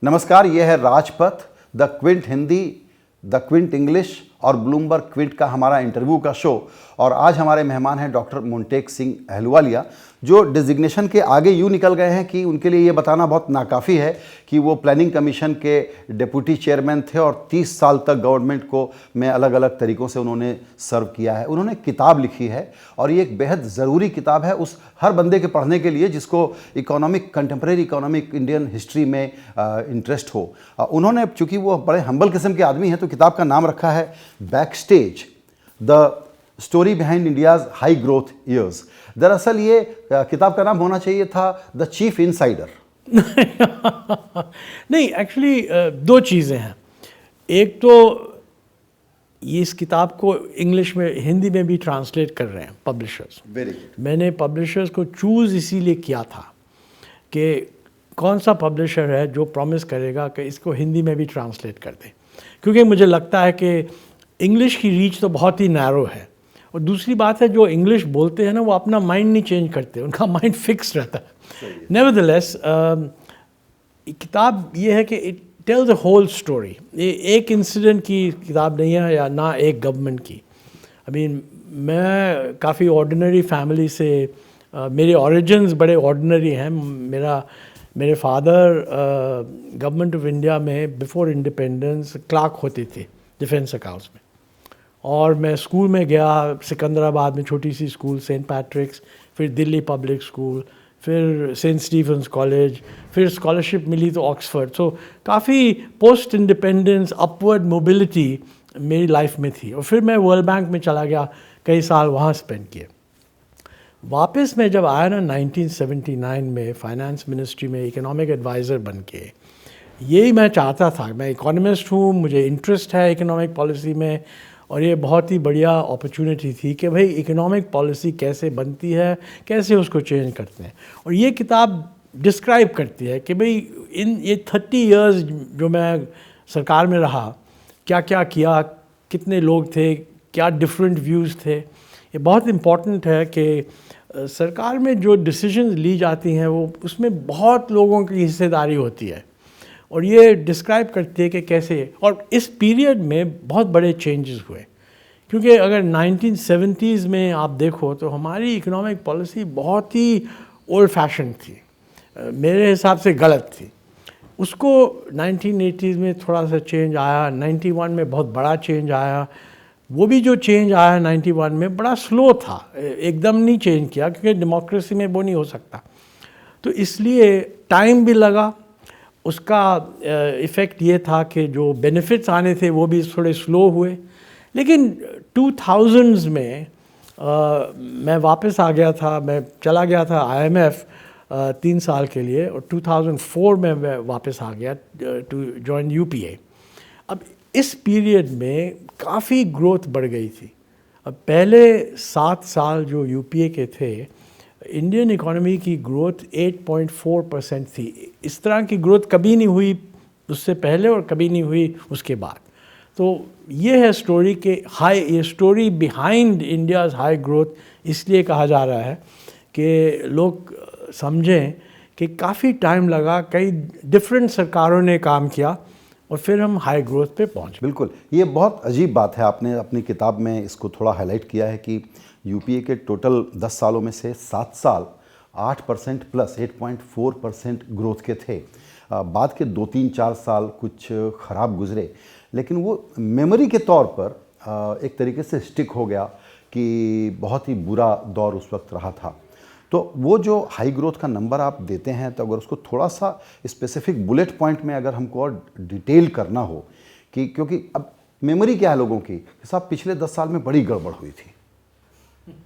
नमस्कार, यह है Rajpath, the Quint Hindi, the Quint English और ब्लूमबर्ग क्विंट का हमारा इंटरव्यू का शो। और आज हमारे मेहमान हैं डॉक्टर मुंटेक सिंह अहलुवालिया, जो डिजिग्नेशन के आगे यूँ निकल गए हैं कि उनके लिए ये बताना बहुत नाकाफ़ी है कि वो प्लानिंग कमीशन के डिप्टी चेयरमैन थे और 30 साल तक गवर्नमेंट को में अलग अलग तरीक़ों से उन्होंने सर्व किया है। उन्होंने किताब लिखी है और ये एक बेहद ज़रूरी किताब है उस हर बंदे के पढ़ने के लिए जिसको कंटेम्प्रेरी इकोनॉमिक इंडियन हिस्ट्री में इंटरेस्ट हो। उन्होंने, चूँकि वो बड़े हम्बल किस्म के आदमी हैं, तो किताब का नाम रखा है back stage, the story behind India's high growth years. दरअसल ये किताब का नाम होना चाहिए था द चीफ इनसाइडर। नहीं, एक्चुअली दो चीज़ें हैं। एक तो ये इस किताब को इंग्लिश में, हिंदी में भी ट्रांसलेट कर रहे हैं पब्लिशर्स। Very good. मैंने पब्लिशर्स को चूज़ इसीलिए किया था कि कौन सा पब्लिशर है जो प्रॉमिस करेगा कि इसको हिंदी में भी ट्रांसलेट कर दे, क्योंकि मुझे लगता है कि इंग्लिश की रीच तो बहुत ही नैरो है। और दूसरी बात है, जो इंग्लिश बोलते हैं ना, वो अपना माइंड नहीं चेंज करते, उनका माइंड फिक्स रहता है। नेवरदलेस किताब ये है कि it tells the whole story. ये एक इंसिडेंट की किताब नहीं है या ना एक गवर्नमेंट की। मैं काफ़ी ऑर्डिनरी फैमिली से, मेरे ओरिजिन्स बड़े ऑर्डिनरी हैं। मेरे फादर गवर्नमेंट ऑफ इंडिया में बिफोर इंडिपेंडेंस क्लार्क होते थे डिफेंस अकाउंट्स में। और मैं स्कूल में गया, सिकंदराबाद में छोटी सी स्कूल सेंट पैट्रिक्स, फिर दिल्ली पब्लिक स्कूल, फिर सेंट स्टीफन्स कॉलेज, फिर स्कॉलरशिप मिली तो ऑक्सफर्ड। सो काफ़ी पोस्ट इंडिपेंडेंस अपवर्ड मोबिलिटी मेरी लाइफ में थी। और फिर मैं वर्ल्ड बैंक में चला गया, कई साल वहाँ स्पेंड किए। वापस मैं जब आया ना 1979 में फाइनेंस मिनिस्ट्री में इकोनॉमिक एडवाइज़र बन के, यही मैं चाहता था। मैं इकोनॉमिस्ट हूँ, मुझे इंटरेस्ट है इकोनॉमिक पॉलिसी में, और ये बहुत ही बढ़िया अपॉर्चुनिटी थी कि भाई इकोनॉमिक पॉलिसी कैसे बनती है, कैसे उसको चेंज करते हैं। और ये किताब डिस्क्राइब करती है कि भाई ये 30 इयर्स जो मैं सरकार में रहा, क्या क्या किया, कितने लोग थे, क्या डिफरेंट व्यूज़ थे। ये बहुत इम्पॉर्टेंट है कि सरकार में जो डिसीजंस ली जाती हैं वो उसमें बहुत लोगों की हिस्सेदारी होती है। और ये डिस्क्राइब करती है कि कैसे, और इस पीरियड में बहुत बड़े चेंजेस हुए। क्योंकि अगर 1970s में आप देखो तो हमारी इकोनॉमिक पॉलिसी बहुत ही ओल्ड फैशन थी, मेरे हिसाब से गलत थी। उसको 1980s में थोड़ा सा चेंज आया, 91 में बहुत बड़ा चेंज आया। वो भी जो चेंज आया 91 में बड़ा स्लो था, एकदम नहीं चेंज किया, क्योंकि डेमोक्रेसी में वो नहीं हो सकता। तो इसलिए टाइम भी लगा। उसका इफ़ेक्ट ये था कि जो बेनिफिट्स आने थे वो भी थोड़े स्लो हुए। लेकिन 2000s में मैं वापस आ गया था, मैं चला गया था IMF 3 साल के लिए, और 2004 में मैं वापस आ गया टू जॉइन UPA। अब इस पीरियड में काफ़ी ग्रोथ बढ़ गई थी। अब पहले 7 साल जो UPA के थे, इंडियन इकोनॉमी की ग्रोथ 8.4% थी। इस तरह की ग्रोथ कभी नहीं हुई उससे पहले और कभी नहीं हुई उसके बाद। तो ये है स्टोरी के ये story behind India's high growth इसलिए कहा जा रहा है कि लोग समझें कि काफ़ी टाइम लगा, कई डिफरेंट सरकारों ने काम किया और फिर हम हाई ग्रोथ पे पहुँचे। बिल्कुल, ये बहुत अजीब बात है। आपने अपनी किताब में इसको थोड़ा हाईलाइट किया है कि UPA के टोटल 10 सालों में से 7 साल 8% प्लस 8.4% ग्रोथ के थे। बाद के 2-3-4 साल कुछ ख़राब गुजरे, लेकिन वो मेमोरी के तौर पर एक तरीके से स्टिक हो गया कि बहुत ही बुरा दौर उस वक्त रहा था। तो वो जो हाई ग्रोथ का नंबर आप देते हैं, तो अगर उसको थोड़ा सा स्पेसिफिक बुलेट पॉइंट में अगर हमको और डिटेल करना हो कि, क्योंकि अब मेमोरी क्या है लोगों की, साहब पिछले 10 साल में बड़ी गड़बड़ हुई थी।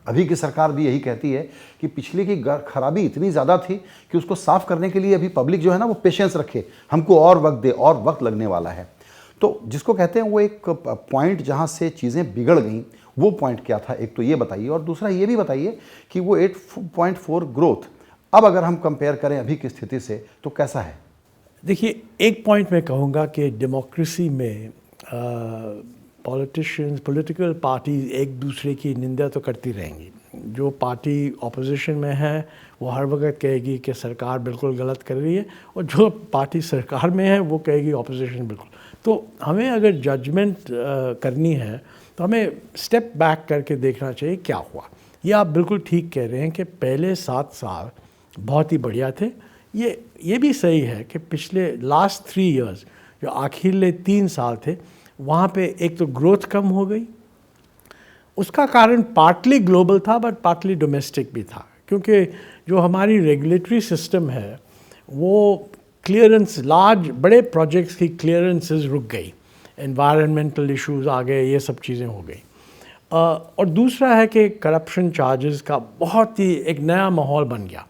अभी की सरकार भी यही कहती है कि पिछले की खराबी इतनी ज़्यादा थी कि उसको साफ़ करने के लिए अभी पब्लिक जो है ना वो पेशेंस रखे, हमको और वक्त दे, और वक्त लगने वाला है। तो जिसको कहते हैं वो एक पॉइंट जहाँ से चीज़ें बिगड़ गई, वो पॉइंट क्या था, एक तो ये बताइए। और दूसरा ये भी बताइए कि वो 8.4 ग्रोथ अब अगर हम कंपेयर करें अभी की स्थिति से तो कैसा है? देखिए, एक पॉइंट मैं कहूँगा कि डेमोक्रेसी में पॉलिटिशियंस, पॉलिटिकल पार्टीज एक दूसरे की निंदा तो करती रहेंगी। जो पार्टी ऑपोजिशन में है वो हर वक्त कहेगी कि सरकार बिल्कुल गलत कर रही है, और जो पार्टी सरकार में है वो कहेगी ऑपोजिशन बिल्कुल। तो हमें अगर जजमेंट करनी है तो हमें स्टेप बैक करके देखना चाहिए क्या हुआ। ये आप बिल्कुल ठीक कह रहे हैं कि पहले 7 साल बहुत ही बढ़िया थे। ये भी सही है कि पिछले लास्ट 3 इयर्स जो आखिरले 3 साल थे वहाँ पे एक तो ग्रोथ कम हो गई। उसका कारण पार्टली ग्लोबल था बट पार्टली डोमेस्टिक भी था, क्योंकि जो हमारी रेगुलेटरी सिस्टम है वो क्लियरेंस, लार्ज बड़े प्रोजेक्ट्स की क्लियरेंसेस रुक गई, एनवायरनमेंटल इश्यूज आ गए, ये सब चीज़ें हो गई। और दूसरा है कि करप्शन चार्जेस का बहुत ही एक नया माहौल बन गया।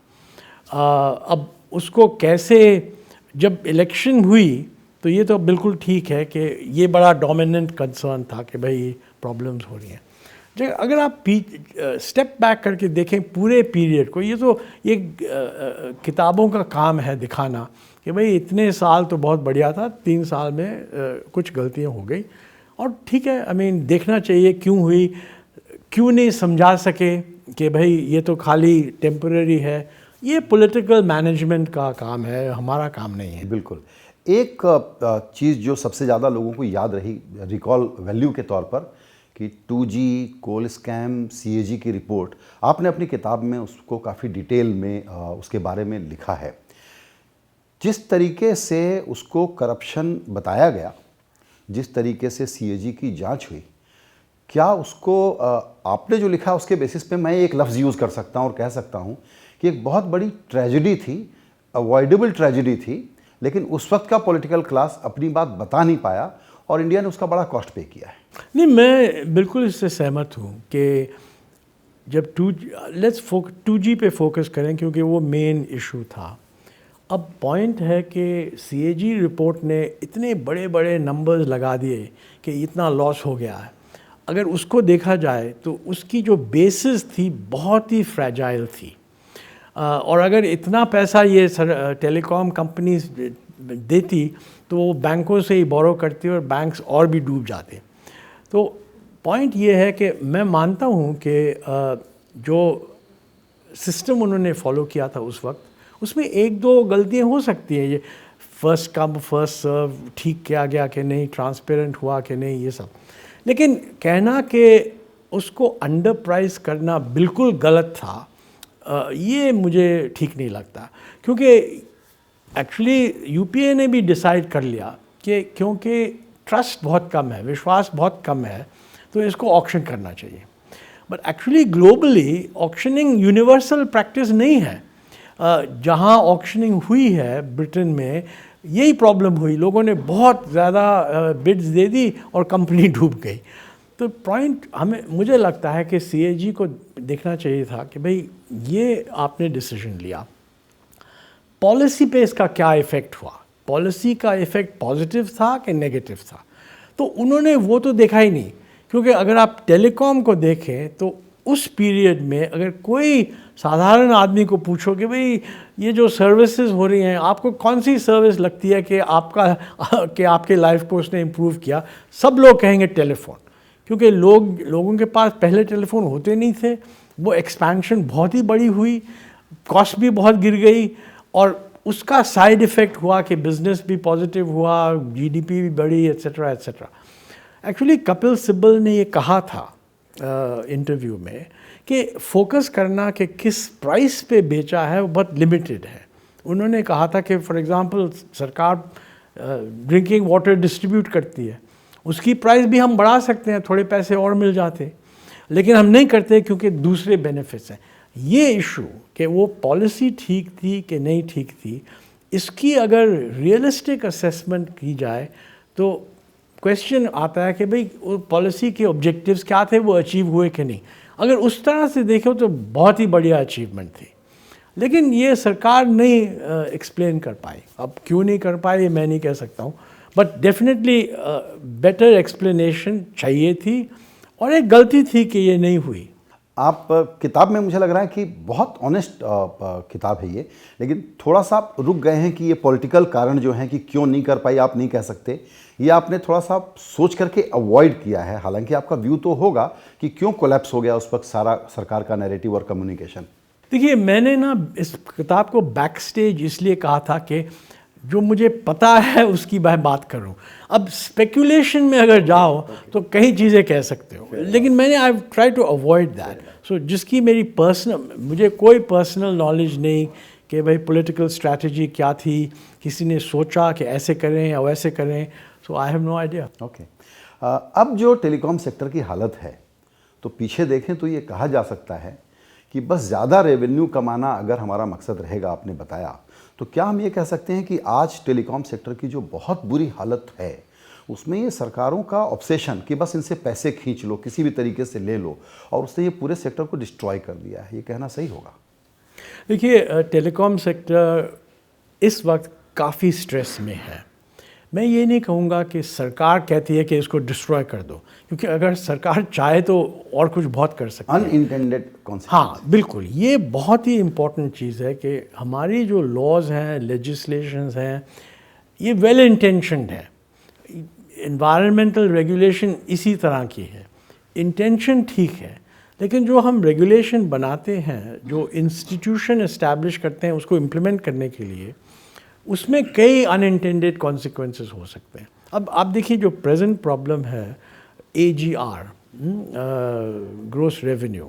अब उसको कैसे, जब इलेक्शन हुई तो ये तो बिल्कुल ठीक है कि ये बड़ा डोमिनेंट कंसर्न था कि भाई प्रॉब्लम्स हो रही हैं। जब अगर आप स्टेप बैक करके देखें पूरे पीरियड को, ये किताबों का काम है दिखाना कि भाई इतने साल तो बहुत बढ़िया था, 3 साल में कुछ गलतियां हो गई, और ठीक है, आई मीन देखना चाहिए क्यों हुई, क्यों नहीं समझा सके कि भाई ये तो खाली टेम्पररी है। ये पॉलिटिकल मैनेजमेंट का काम है, हमारा काम नहीं है। बिल्कुल। एक चीज़ जो सबसे ज़्यादा लोगों को याद रही रिकॉल वैल्यू के तौर पर कि 2G कोल स्कैम CAG की रिपोर्ट, आपने अपनी किताब में उसको काफ़ी डिटेल में उसके बारे में लिखा है। जिस तरीके से उसको करप्शन बताया गया, जिस तरीके से CAG की जांच हुई, क्या उसको आपने जो लिखा उसके बेसिस पे मैं एक लफ्ज़ यूज़ कर सकता हूँ और कह सकता हूँ कि एक बहुत बड़ी ट्रेजेडी थी, अवॉइडेबल ट्रेजेडी थी, लेकिन उस वक्त का पॉलिटिकल क्लास अपनी बात बता नहीं पाया और इंडिया ने उसका बड़ा कॉस्ट पे किया है। नहीं, मैं बिल्कुल इससे सहमत हूँ कि जब 2G पे फोकस करें क्योंकि वो मेन इशू था। अब पॉइंट है कि CAG रिपोर्ट ने इतने बड़े बड़े नंबर्स लगा दिए कि इतना लॉस हो गया है। अगर उसको देखा जाए तो उसकी जो बेसिस थी बहुत ही फ्रेजाइल थी, और अगर इतना पैसा ये टेलीकॉम कंपनीज देती तो वो बैंकों से ही बोरो करती और बैंक्स और भी डूब जाते। तो पॉइंट ये है कि मैं मानता हूँ कि जो सिस्टम उन्होंने फॉलो किया था उस वक्त, उसमें 1-2 गलतियाँ हो सकती हैं। ये फर्स्ट कम फर्स्ट सर्व ठीक किया गया कि नहीं, ट्रांसपेरेंट हुआ कि नहीं, ये सब। लेकिन कहना कि उसको अंडर प्राइस करना बिल्कुल गलत था, ये मुझे ठीक नहीं लगता, क्योंकि एक्चुअली UPA ने भी डिसाइड कर लिया कि क्योंकि ट्रस्ट बहुत कम है, विश्वास बहुत कम है, तो इसको ऑक्शन करना चाहिए। But actually globally auctioning universal practice नहीं है। जहाँ ऑक्शनिंग हुई है ब्रिटेन में, यही प्रॉब्लम हुई, लोगों ने बहुत ज़्यादा बिड्स दे दी और कंपनी डूब गई। तो पॉइंट मुझे लगता है कि CAG को देखना चाहिए था कि भाई ये आपने डिसीजन लिया, पॉलिसी पे इसका क्या इफ़ेक्ट हुआ, पॉलिसी का इफ़ेक्ट पॉजिटिव था कि नेगेटिव था। तो उन्होंने वो तो देखा ही नहीं, क्योंकि अगर आप टेलीकॉम को देखें तो उस पीरियड में अगर कोई साधारण आदमी को पूछो कि भाई ये जो सर्विसेज हो रही हैं, आपको कौन सी सर्विस लगती है कि आपके लाइफ को उसने इम्प्रूव किया, सब लोग कहेंगे टेलीफोन, क्योंकि लोगों के पास पहले टेलीफोन होते नहीं थे। वो एक्सपेंशन बहुत ही बड़ी हुई, कॉस्ट भी बहुत गिर गई, और उसका साइड इफ़ेक्ट हुआ कि बिजनेस भी पॉजिटिव हुआ, GDP भी बढ़ी, etcetera etcetera. Actually Kapil Sibal ने ये कहा था इंटरव्यू में कि फोकस करना कि किस प्राइस पे बेचा है वो बहुत लिमिटेड है। उन्होंने कहा था कि फॉर एग्जांपल सरकार ड्रिंकिंग वाटर डिस्ट्रीब्यूट करती है, उसकी प्राइस भी हम बढ़ा सकते हैं, थोड़े पैसे और मिल जाते, लेकिन हम नहीं करते क्योंकि दूसरे बेनिफिट्स हैं। ये इशू कि वो पॉलिसी ठीक थी कि नहीं ठीक थी, इसकी अगर रियलिस्टिक असेसमेंट की जाए तो क्वेश्चन आता है कि भाई वो पॉलिसी के ऑब्जेक्टिव्स क्या थे, वो अचीव हुए कि नहीं। अगर उस तरह से देखो तो बहुत ही बढ़िया अचीवमेंट थी, लेकिन ये सरकार नहीं एक्सप्लेन कर पाई। अब क्यों नहीं कर पाई मैं नहीं कह सकता हूँ, बट डेफिनेटली बेटर एक्सप्लेनेशन चाहिए थी, और एक गलती थी कि ये नहीं हुई। आप किताब में मुझे लग रहा है कि बहुत ऑनेस्ट किताब है ये, लेकिन थोड़ा सा आप रुक गए हैं कि ये पॉलिटिकल कारण जो हैं कि क्यों नहीं कर पाई, आप नहीं कह सकते ये आपने थोड़ा सा सोच करके अवॉइड किया है, हालांकि आपका व्यू तो होगा कि क्यों कोलैप्स हो गया उस वक्त सारा सरकार का नैरेटिव और कम्युनिकेशन? देखिए, मैंने ना इस किताब को बैक स्टेज इसलिए कहा था कि जो मुझे पता है उसकी मैं बात करूं। अब स्पेकुलेशन में अगर जाओ तो कई चीज़ें कह सकते हो, लेकिन मैंने I try to avoid that. So जिसकी मेरी मुझे कोई पर्सनल नॉलेज नहीं कि भाई पॉलिटिकल स्ट्रैटेजी क्या थी, किसी ने सोचा कि ऐसे करें या वैसे करें, so I have no idea. Okay. अब जो टेलीकॉम सेक्टर की हालत है, तो पीछे देखें तो ये कहा जा सकता है कि बस ज़्यादा रेवेन्यू कमाना अगर हमारा मकसद रहेगा, आपने बताया, तो क्या हम ये कह सकते हैं कि आज टेलीकॉम सेक्टर की जो बहुत बुरी हालत है उसमें ये सरकारों का ऑब्सेशन कि बस इनसे पैसे खींच लो, किसी भी तरीके से ले लो, और उसने ये पूरे सेक्टर को डिस्ट्रॉय कर दिया है, ये कहना सही होगा? देखिए, टेलीकॉम सेक्टर इस वक्त काफ़ी स्ट्रेस में है। मैं ये नहीं कहूँगा कि सरकार कहती है कि इसको डिस्ट्रॉय कर दो, क्योंकि अगर सरकार चाहे तो और कुछ बहुत कर सकती है। Unintended consequence. हाँ, बिल्कुल, ये बहुत ही इम्पोर्टेंट चीज़ है कि हमारी जो लॉज हैं, लेजिस्लेशंस हैं, ये वेल इंटेंशनड है। इन्वायरमेंटल रेगुलेशन इसी तरह की है, इंटेंशन ठीक है, लेकिन जो हम रेगुलेशन बनाते हैं, जो इंस्टीट्यूशन इस्टेब्लिश करते हैं उसको इम्प्लीमेंट करने के लिए, उसमें कई अनइंटेंडेड कॉन्सिक्वेंसेस हो सकते हैं। अब आप देखिए, जो प्रेजेंट प्रॉब्लम है AGR, ग्रोस रेवेन्यू,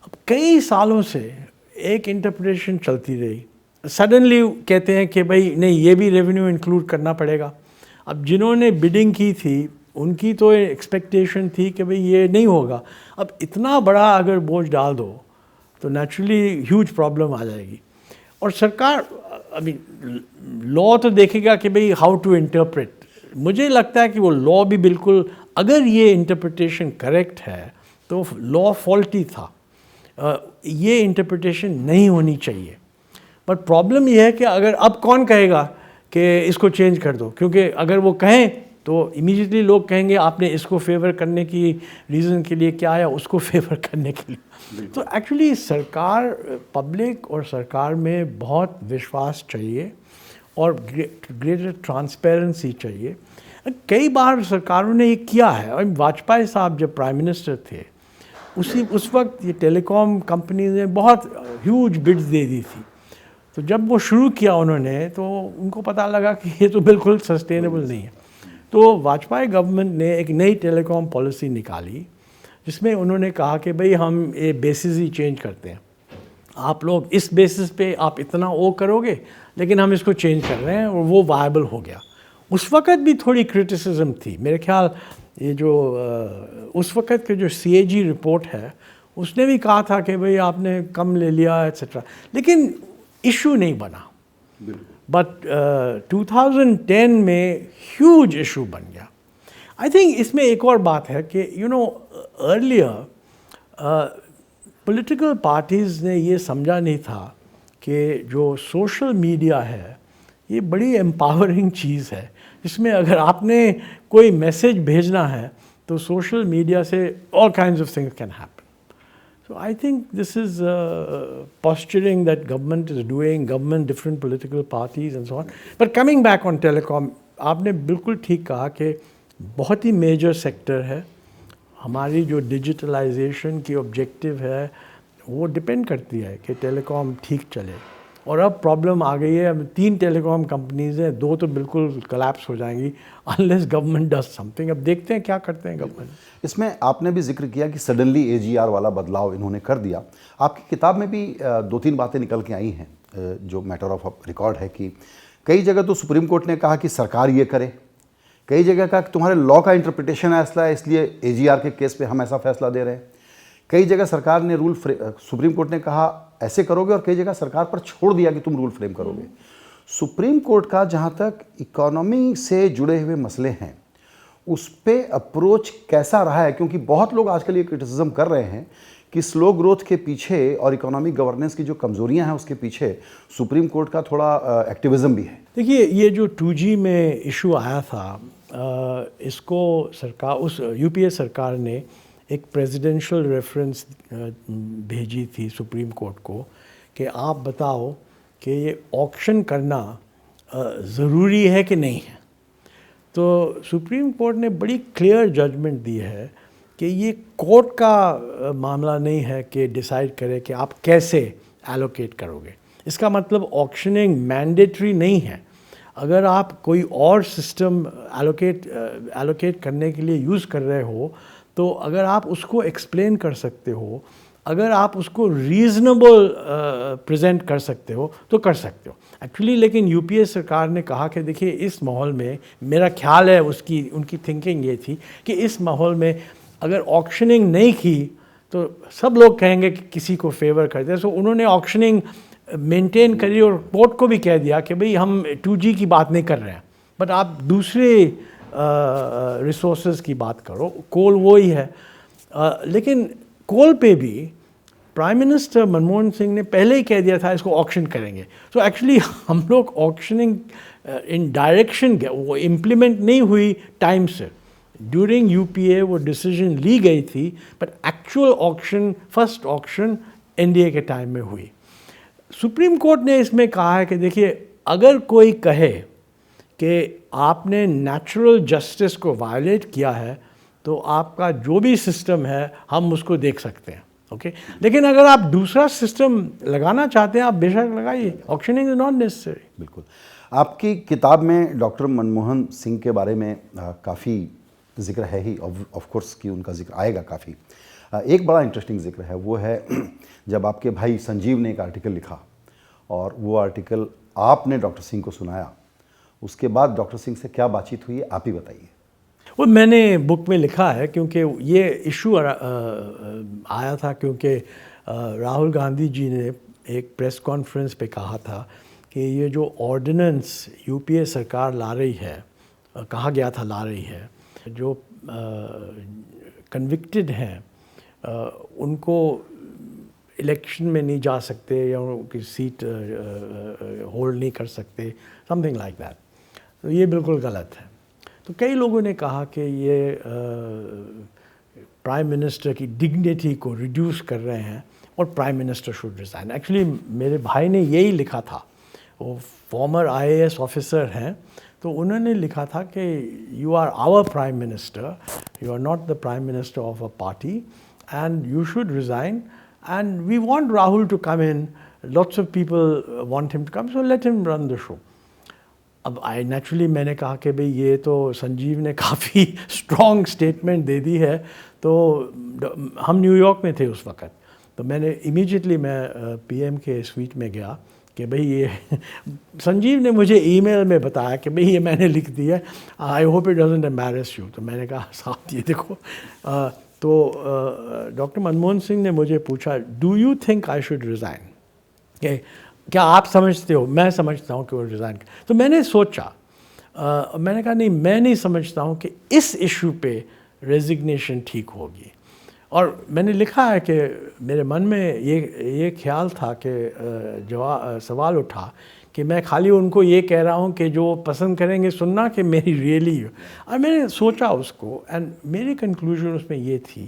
अब कई सालों से एक इंटरप्रिटेशन चलती रही। सडनली कहते हैं कि भाई नहीं, ये भी रेवेन्यू इंक्लूड करना पड़ेगा। अब जिन्होंने बिडिंग की थी उनकी तो एक्सपेक्टेशन थी कि भाई ये नहीं होगा। अब इतना बड़ा अगर बोझ डाल दो तो नेचुरली ह्यूज प्रॉब्लम आ जाएगी। और सरकार अभी लॉ तो देखेगा कि भाई हाउ टू इंटरप्रेट। मुझे लगता है कि वो लॉ भी बिल्कुल, अगर ये इंटरप्रिटेशन करेक्ट है तो लॉ फॉल्टी था, ये इंटरप्रिटेशन नहीं होनी चाहिए। पर प्रॉब्लम ये है कि अगर अब कौन कहेगा कि इसको चेंज कर दो, क्योंकि अगर वो कहें तो इमीडिएटली लोग कहेंगे आपने इसको फेवर करने की रीज़न के लिए क्या आया, उसको फेवर करने के लिए। तो एक्चुअली सरकार, पब्लिक और सरकार में बहुत विश्वास चाहिए और ग्रेटर ट्रांसपेरेंसी चाहिए। कई बार सरकारों ने ये किया है, और वाजपेयी साहब जब प्राइम मिनिस्टर थे उस वक्त ये टेलीकॉम कंपनीज ने बहुत ह्यूज बिड्स दे दी थी। तो जब वो शुरू किया उन्होंने, तो उनको पता लगा कि ये तो बिल्कुल सस्टेनेबल नहीं है। तो वाजपेयी गवर्नमेंट ने एक नई टेलीकॉम पॉलिसी निकाली, जिसमें उन्होंने कहा कि भाई हम ये बेसिस ही चेंज करते हैं, आप लोग इस बेसिस पे आप इतना वो करोगे, लेकिन हम इसको चेंज कर रहे हैं, और वो वायबल हो गया। उस वक़्त भी थोड़ी क्रिटिसिज्म थी, मेरे ख्याल ये जो उस वक़्त के जो CAG रिपोर्ट है उसने भी कहा था कि भाई आपने कम ले लिया एट्सेट्रा, लेकिन इशू नहीं बना। बट 2010 में ह्यूज इशू बन गया। आई थिंक इसमें एक और बात है कि अर्लियर पॉलिटिकल पार्टीज़ ने ये समझा नहीं था कि जो सोशल मीडिया है ये बड़ी एम्पावरिंग चीज़ है, जिसमें अगर आपने कोई मैसेज भेजना है तो सोशल मीडिया से all kinds of things can happen. So I think this is posturing that government is doing, government, different political parties and so on. But coming back on telecom, आपने बिल्कुल ठीक कहा कि बहुत ही मेजर सेक्टर है। हमारी जो डिजिटलाइजेशन की ऑब्जेक्टिव है वो डिपेंड करती है कि टेलीकॉम ठीक चले। और अब प्रॉब्लम आ गई है, अब 3 टेलीकॉम कंपनीज हैं, 2 तो बिल्कुल कोलैप्स हो जाएंगी अनलेस गवर्नमेंट डज समथिंग। अब देखते हैं क्या करते हैं गवर्नमेंट। इसमें आपने भी जिक्र किया कि सडनली AGR वाला बदलाव इन्होंने कर दिया। आपकी किताब में भी 2-3 बातें निकल के आई हैं जो मैटर ऑफ रिकॉर्ड है कि कई जगह तो सुप्रीम कोर्ट ने कहा कि सरकार ये करे, कई जगह कहा कि तुम्हारे लॉ का इंटरप्रिटेशन ऐसा है इसलिए AGR के केस पे हम ऐसा फैसला दे रहे हैं। कई जगह सरकार ने सुप्रीम कोर्ट ने कहा ऐसे करोगे, और कई जगह सरकार पर छोड़ दिया कि तुम रूल फ्रेम करोगे। सुप्रीम कोर्ट का जहाँ तक इकोनॉमी से जुड़े हुए मसले हैं उस पे अप्रोच कैसा रहा है? क्योंकि बहुत लोग आजकल ये क्रिटिसिज्म कर रहे हैं कि स्लो ग्रोथ के पीछे और इकोनॉमिक गवर्नेंस की जो कमजोरियां हैं उसके पीछे सुप्रीम कोर्ट का थोड़ा एक्टिविज्म भी है। देखिए, ये जो 2G में इशू आया था, इसको सरकार, उस UPA सरकार ने एक प्रेसिडेंशियल रेफरेंस भेजी थी सुप्रीम कोर्ट को कि आप बताओ कि ये ऑक्शन करना ज़रूरी है कि नहीं है। तो सुप्रीम कोर्ट ने बड़ी क्लियर जजमेंट दी है कि ये कोर्ट का मामला नहीं है कि डिसाइड करे कि आप कैसे एलोकेट करोगे। इसका मतलब ऑक्शनिंग मैंडेटरी नहीं है। अगर आप कोई और सिस्टम एलोकेट करने के लिए यूज़ कर रहे हो, तो अगर आप उसको एक्सप्लेन कर सकते हो, अगर आप उसको रीज़नेबल प्रेजेंट कर सकते हो तो कर सकते हो एक्चुअली। लेकिन यूपीए सरकार ने कहा कि देखिए इस माहौल में, मेरा ख्याल है उनकी थिंकिंग ये थी कि इस माहौल में अगर ऑक्शनिंग नहीं की तो सब लोग कहेंगे कि किसी को फेवर करते हैं। सो उन्होंने ऑक्शनिंग मेंटेन करी और कोर्ट को भी कह दिया कि भाई हम 2G की बात नहीं कर रहे हैं, बट आप दूसरे रिसोर्सेज की बात करो। कोल वो ही है, लेकिन कोल पे भी प्राइम मिनिस्टर मनमोहन सिंह ने पहले ही कह दिया था इसको ऑक्शन करेंगे। सो एक्चुअली हम लोग ऑक्शनिंग इन डायरेक्शन वो इम्प्लीमेंट नहीं हुई टाइम से। ड्यूरिंग यूपीए वो डिसीजन ली गई थी, but actual auction, first auction NDA के टाइम में हुई। सुप्रीम कोर्ट ने इसमें कहा है कि देखिए अगर कोई कहे कि आपने नेचुरल जस्टिस को वायलेट किया है तो आपका जो भी सिस्टम है हम उसको देख सकते हैं, ओके। लेकिन अगर आप दूसरा सिस्टम लगाना चाहते हैं आप बेशक लगाइए, ऑक्शनिंग इज नॉट नेसेसरी। बिल्कुल। आपकी किताब में डॉक्टर मनमोहन सिंह के बारे में काफ़ी जिक्र है ही, ऑफ कोर्स कि उनका जिक्र आएगा काफ़ी। एक बड़ा इंटरेस्टिंग जिक्र है, वो है जब आपके भाई संजीव ने एक आर्टिकल लिखा और वो आर्टिकल आपने डॉक्टर सिंह को सुनाया, उसके बाद डॉक्टर सिंह से क्या बातचीत हुई आप ही बताइए। वो मैंने बुक में लिखा है क्योंकि ये इशू आया था क्योंकि राहुल गांधी जी ने एक प्रेस कॉन्फ्रेंस पे कहा था कि ये जो ऑर्डिनेंस यूपीए सरकार ला रही है, कहा गया था ला रही है, जो कन्विक्टेड हैं उनको इलेक्शन में नहीं जा सकते या उनकी सीट होल्ड नहीं कर सकते, समथिंग लाइक दैट। तो ये बिल्कुल गलत है। तो कई लोगों ने कहा कि ये प्राइम मिनिस्टर की डिग्निटी को रिड्यूस कर रहे हैं और prime minister should resign. Actually मेरे भाई ने यही लिखा था, वो फॉर्मर आईएएस ऑफिसर हैं, तो उन्होंने लिखा था कि you are our prime minister, you are not the prime minister of a party and you should resign and we want Rahul to come in, lots of people want him to come, so let him run the show. अब naturally मैंने कहा कि भाई ये तो संजीव ने काफ़ी strong statement दे दी है। तो हम न्यूयॉर्क में थे उस वक़्त, तो मैंने इमीडिएटली मैं पीएम के स्वीट में गया कि भाई ये संजीव ने मुझे ईमेल में बताया कि भाई ये मैंने लिख दिया, I hope it doesn't embarrass you. तो मैंने कहा साहब ये देखो, तो डॉक्टर मनमोहन सिंह ने मुझे पूछा do you think I should resign, कि क्या आप समझते हो, मैं समझता हूँ कि वो रिज़ाइन। तो मैंने सोचा, मैंने कहा नहीं, मैं नहीं समझता हूँ कि इस इशू पे रेजिग्नेशन ठीक होगी। और मैंने लिखा है कि मेरे मन में ये ख्याल था कि सवाल उठा कि मैं खाली उनको ये कह रहा हूँ कि जो पसंद करेंगे सुनना कि मेरी रियली। और मैंने सोचा उसको, एंड मेरी कंक्लूजन उसमें ये थी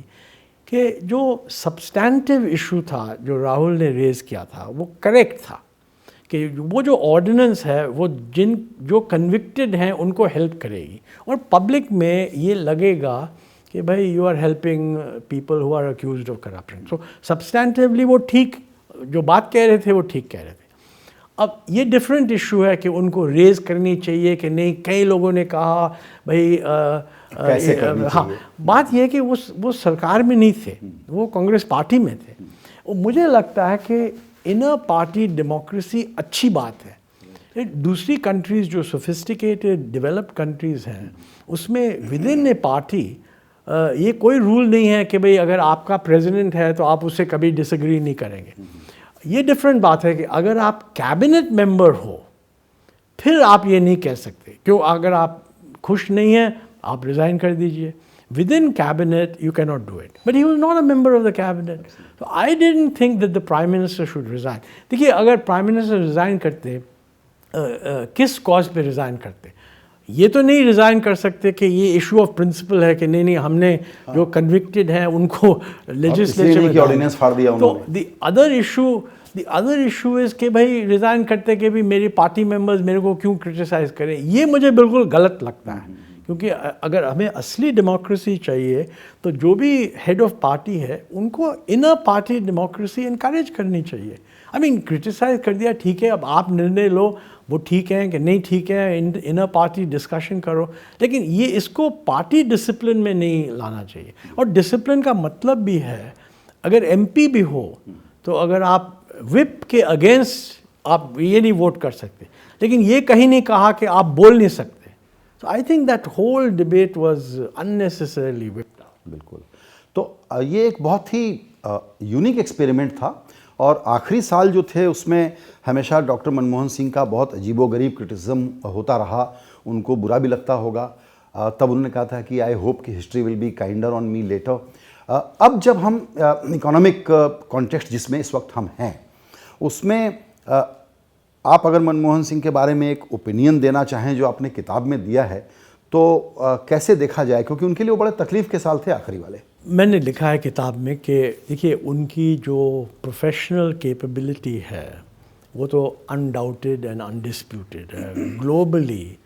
कि जो सब्सटैंटिव इशू था जो राहुल ने रेज़ किया था वो करेक्ट था, कि वो जो ऑर्डिनेंस है वो जो कन्विक्टेड हैं उनको हेल्प करेगी और पब्लिक में ये लगेगा कि भाई you are helping people who are accused of corruption. So substantively वो ठीक, जो बात कह रहे थे वो ठीक कह रहे थे। अब ये डिफरेंट इशू है कि उनको रेज़ करनी चाहिए कि नहीं। कई लोगों ने कहा भाई कैसे करनी चाहिए। बात यह है कि वो सरकार में नहीं थे, वो कांग्रेस पार्टी में थे। और मुझे लगता है कि इनर पार्टी डेमोक्रेसी अच्छी बात है। दूसरी कंट्रीज़ जो सोफिस्टिकेटेड डेवलप्ड कंट्रीज़ हैं उसमें विद इन ए पार्टी ये कोई रूल नहीं है कि भाई अगर आपका प्रेसिडेंट है तो आप उससे कभी डिसएग्री नहीं करेंगे। ये डिफरेंट बात है कि अगर आप कैबिनेट मेंबर हो फिर आप ये नहीं कह सकते, क्यों, अगर आप खुश नहीं हैं आप रिज़ाइन कर दीजिए। Within cabinet, you cannot do it. But he was not a member of the cabinet. So I didn't think that the prime minister should resign. देखिए अगर प्राइम मिनिस्टर रिज़ाइन करते, किस कॉज पे रिज़ाइन करते, ये तो नहीं रिज़ाइन कर सकते कि ये इशू ऑफ प्रिंसिपल है कि नहीं हमने जो कन्विक्टेड हैं उनको लेजिस्लेचर में ऑर्डिनेंस फाड़ दिया उन्होंने। तो द अदर इशू इज़ कि भाई रिज़ाइन करते कि भी मेरी पार्टी मेंबर्स मेरे को क्यों क्रिटिसाइज़ करें। ये मुझे बिल्कुल गलत लगता है क्योंकि अगर हमें असली डेमोक्रेसी चाहिए तो जो भी हेड ऑफ पार्टी है उनको इनर पार्टी डेमोक्रेसी इनकरेज करनी चाहिए। आई मीन क्रिटिसाइज कर दिया ठीक है, अब आप निर्णय लो वो ठीक है कि नहीं ठीक है, इनर पार्टी डिस्कशन करो, लेकिन ये इसको पार्टी डिसिप्लिन में नहीं लाना चाहिए। और डिसिप्लिन का मतलब भी है अगर एमपी भी हो तो अगर आप विप के अगेंस्ट आप ये नहीं वोट कर सकते, लेकिन ये कहीं नहीं कहा कि आप बोल नहीं सकते। So I think that whole debate was unnecessarily whipped up. बिल्कुल। तो ये एक बहुत ही यूनिक एक्सपेरिमेंट था और आखिरी साल जो थे उसमें हमेशा डॉक्टर मनमोहन सिंह का बहुत अजीबोगरीब क्रिटिसिज्म होता रहा, उनको बुरा भी लगता होगा। तब उन्होंने कहा था कि आई होप कि history will be kinder on me later. अब जब हम इकोनॉमिक कॉन्टेक्स्ट जिसमें इस वक्त हम हैं उसमें आप अगर मनमोहन सिंह के बारे में एक ओपिनियन देना चाहें जो आपने किताब में दिया है तो कैसे देखा जाए, क्योंकि उनके लिए वो बड़े तकलीफ़ के साल थे आखिरी वाले। मैंने लिखा है किताब में कि देखिए उनकी जो प्रोफेशनल कैपेबिलिटी है वो तो अनडाउटेड एंड अनडिस्प्यूटेड है, ग्लोबली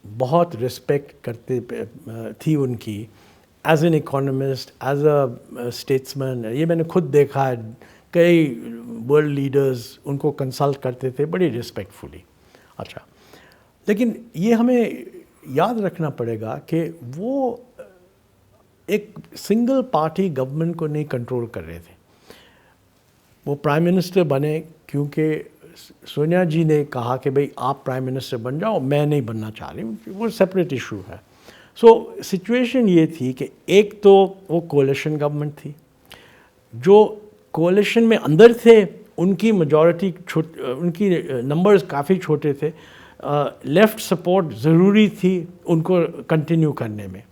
बहुत रिस्पेक्ट करते थी उनकी as an economist, as a statesman. ये मैंने खुद देखा है, कई वर्ल्ड लीडर्स उनको कंसल्ट करते थे बड़ी रिस्पेक्टफुली। अच्छा, लेकिन ये हमें याद रखना पड़ेगा कि वो एक सिंगल पार्टी गवर्नमेंट को नहीं कंट्रोल कर रहे थे। वो प्राइम मिनिस्टर बने क्योंकि सोनिया जी ने कहा कि भाई आप प्राइम मिनिस्टर बन जाओ, मैं नहीं बनना चाह रही हूँ, वो सेपरेट इशू है। सो सिचुएशन ये थी कि एक तो वो कोalition गवर्नमेंट थी, जो कोalition में अंदर थे उनकी मेजॉरिटी उनकी नंबर्स काफ़ी छोटे थे, लेफ़्ट सपोर्ट ज़रूरी थी उनको कंटिन्यू करने में।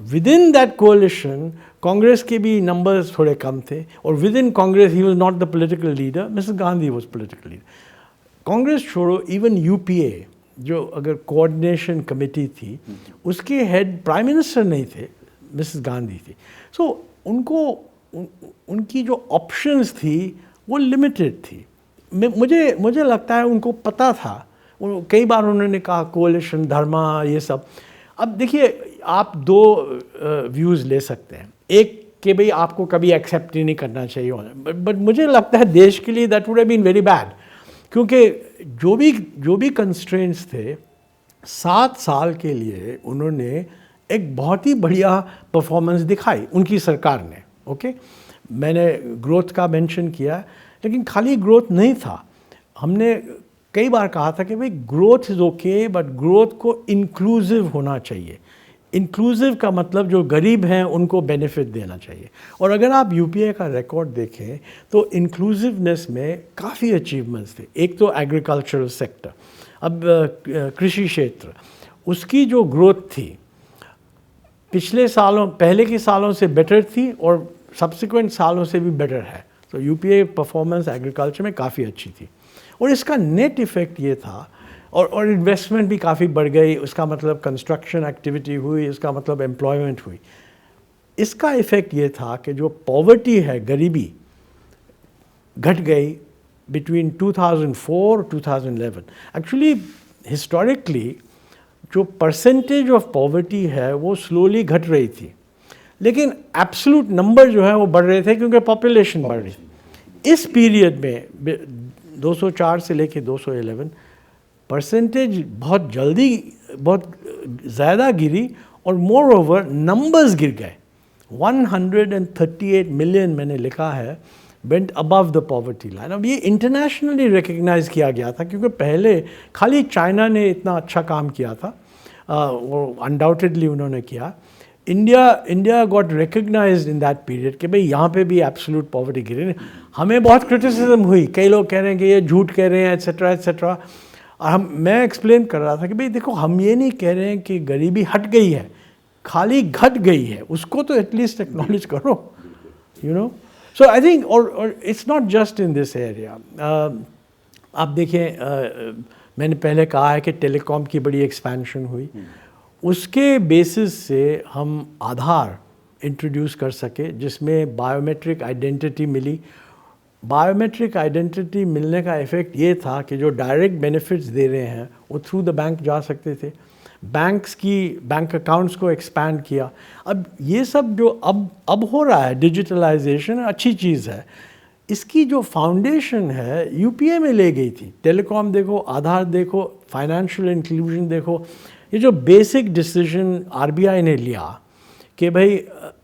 विद इन दैट कोalition कांग्रेस के भी नंबर्स थोड़े कम थे, और with in Congress he was not the political leader, Mrs Gandhi was political leader. Congress छोड़ो, इवन यूपीए जो अगर कोऑर्डिनेशन कमेटी थी उसके हेड प्राइम मिनिस्टर नहीं थे, मिसेस गांधी थी। सो उनको उनकी जो ऑप्शंस थी वो लिमिटेड थी। मुझे लगता है उनको पता था, कई बार उन्होंने कहा कोalition धर्मा ये सब। अब देखिए आप दो व्यूज़ ले सकते हैं, एक कि भाई आपको कभी एक्सेप्ट ही नहीं करना चाहिए, बट मुझे लगता है देश के लिए that would have been very bad, क्योंकि जो भी कंस्ट्रेंट्स थे 7 साल के लिए उन्होंने एक बहुत ही बढ़िया परफॉर्मेंस दिखाई उनकी सरकार ने। ओके, मैंने ग्रोथ का मेंशन किया, लेकिन खाली ग्रोथ नहीं था। हमने कई बार कहा था कि भाई growth is okay, but growth को इंक्लूसिव होना चाहिए। इंक्लूसिव का मतलब जो गरीब हैं उनको बेनिफिट देना चाहिए। और अगर आप यूपीए का रिकॉर्ड देखें तो इंक्लूसिवनेस में काफ़ी अचीवमेंट्स थे। एक तो एग्रीकल्चरल सेक्टर, अब कृषि क्षेत्र, उसकी जो ग्रोथ थी पिछले सालों पहले के सालों से बेटर थी और सब्सिक्वेंट सालों से भी बेटर है। तो यूपीए परफॉर्मेंस एग्रीकल्चर में काफ़ी अच्छी थी, और इसका नेट इफ़ेक्ट ये था, और इन्वेस्टमेंट भी काफ़ी बढ़ गई, उसका मतलब कंस्ट्रक्शन एक्टिविटी हुई, इसका मतलब एम्प्लॉयमेंट हुई। इसका इफ़ेक्ट ये था कि जो पॉवर्टी है, गरीबी, घट गई बिटवीन 2004 और 2011। एक्चुअली हिस्टोरिकली जो परसेंटेज ऑफ पॉवर्टी है वो स्लोली घट रही थी, लेकिन एब्सोल्यूट नंबर जो है वो बढ़ रहे थे क्योंकि पॉपुलेशन बढ़ रही थी। इस पीरियड में 204 से लेके 211 परसेंटेज बहुत जल्दी बहुत ज़्यादा गिरी, और मोर ओवर नंबर्स गिर गए। 138 मिलियन मैंने लिखा है went above the poverty line. अब ये इंटरनेशनली रिकग्नाइज किया गया था, क्योंकि पहले खाली चाइना ने इतना अच्छा काम किया था, वो अनडाउटेडली उन्होंने किया। India got recognised in that period कि भाई यहाँ पे भी एब्सोल्यूट पॉवर्टी गिरी। हमें बहुत क्रिटिसिज्म हुई, कई लोग कह रहे हैं कि ये झूठ कह रहे हैं एट्सेट्रा एट्सेट्रा। और मैं एक्सप्लेन कर रहा था कि भाई देखो, हम ये नहीं कह रहे हैं कि गरीबी हट गई है, खाली घट गई है, उसको तो एटलीस्ट एक्नॉलेज करो, you know. So I think, और it's not just in this area. आप देखें, मैंने पहले कहा है कि टेलीकॉम की बड़ी एक्सपेंशन हुई, उसके बेसिस से हम आधार इंट्रोड्यूस कर सके जिसमें बायोमेट्रिक आइडेंटिटी मिली। बायोमेट्रिक आइडेंटिटी मिलने का इफ़ेक्ट ये था कि जो डायरेक्ट बेनिफिट्स दे रहे हैं वो थ्रू द बैंक जा सकते थे। बैंक्स की बैंक अकाउंट्स को एक्सपैंड किया। अब ये सब जो अब हो रहा है, डिजिटलाइजेशन अच्छी चीज़ है। इसकी जो फाउंडेशन है यूपीए में ले गई थी। टेलीकॉम देखो, आधार देखो, फाइनेंशियल इंक्लूजन देखो, ये जो बेसिक डिसीजन आरबीआई ने लिया कि भाई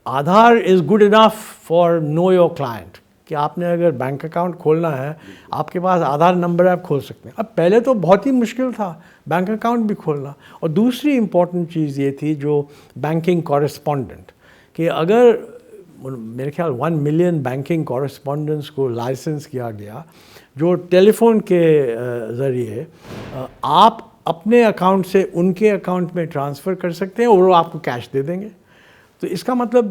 Aadhaar is good enough for know your client, कि आपने अगर बैंक अकाउंट खोलना है, आपके पास आधार नंबर है, आप खोल सकते हैं। अब पहले तो बहुत ही मुश्किल था बैंक अकाउंट भी खोलना। और दूसरी इम्पॉर्टेंट चीज़ ये थी जो बैंकिंग कॉरेस्पॉन्डेंट, कि अगर मेरे ख्याल 1 मिलियन बैंकिंग कॉरेस्पॉन्डेंट्स को लाइसेंस किया गया, जो टेलीफोन के ज़रिए आप अपने अकाउंट से उनके अकाउंट में ट्रांसफ़र कर सकते हैं और वो आपको कैश दे देंगे। तो इसका मतलब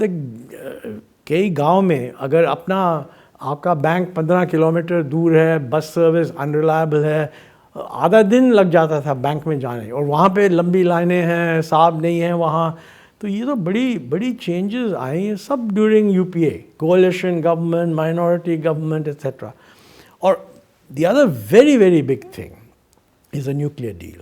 कई गांव में अगर आपका बैंक 15 किलोमीटर दूर है, बस सर्विस अनरिलायबल है, आधा दिन लग जाता था बैंक में जाने, और वहाँ पे लंबी लाइनें हैं, साहब नहीं हैं वहाँ। तो ये तो बड़ी बड़ी चेंजेस आई हैं, सब during UPA, कोalition government, minority government etcetera. और the other very very big thing is a nuclear deal.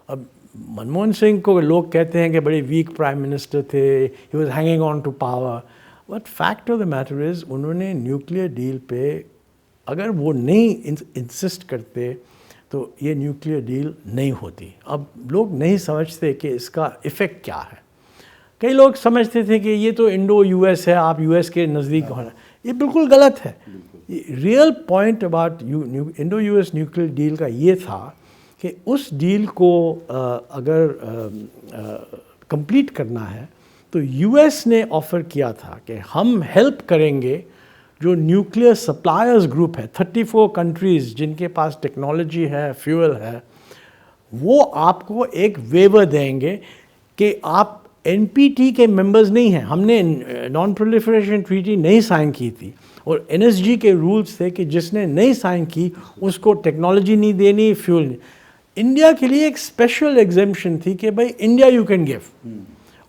अब मनमोहन सिंह को लोग कहते हैं कि बड़े वीक प्राइम मिनिस्टर थे, he was hanging on to power, but fact of the matter is उन्होंने न्यूक्लियर डील पे अगर वो नहीं इंसिस्ट करते तो ये न्यूक्लियर डील नहीं होती। अब लोग नहीं समझते कि इसका इफ़ेक्ट क्या है। कई लोग समझते थे कि ये तो इंडो यूएस है, आप यूएस के नज़दीक होना, ये बिल्कुल गलत है। Real point about Indo US nuclear deal का ये था कि उस डील को अगर कंप्लीट करना है तो यूएस ने ऑफ़र किया था कि हम हेल्प करेंगे जो न्यूक्लियर सप्लायर्स ग्रुप है, 34 कंट्रीज़ जिनके पास टेक्नोलॉजी है, फ्यूल है, वो आपको एक वेवर देंगे कि आप एनपीटी के मेंबर्स नहीं हैं। हमने नॉन प्रोलिफरेशन ट्रीटी नहीं साइन की थी, और एनएसजी के रूल्स थे कि जिसने नहीं साइन की उसको टेक्नोलॉजी नहीं देनी, फ्यूल नहीं। इंडिया के लिए एक स्पेशल एग्जेम्पशन थी कि भाई इंडिया यू कैन गिव।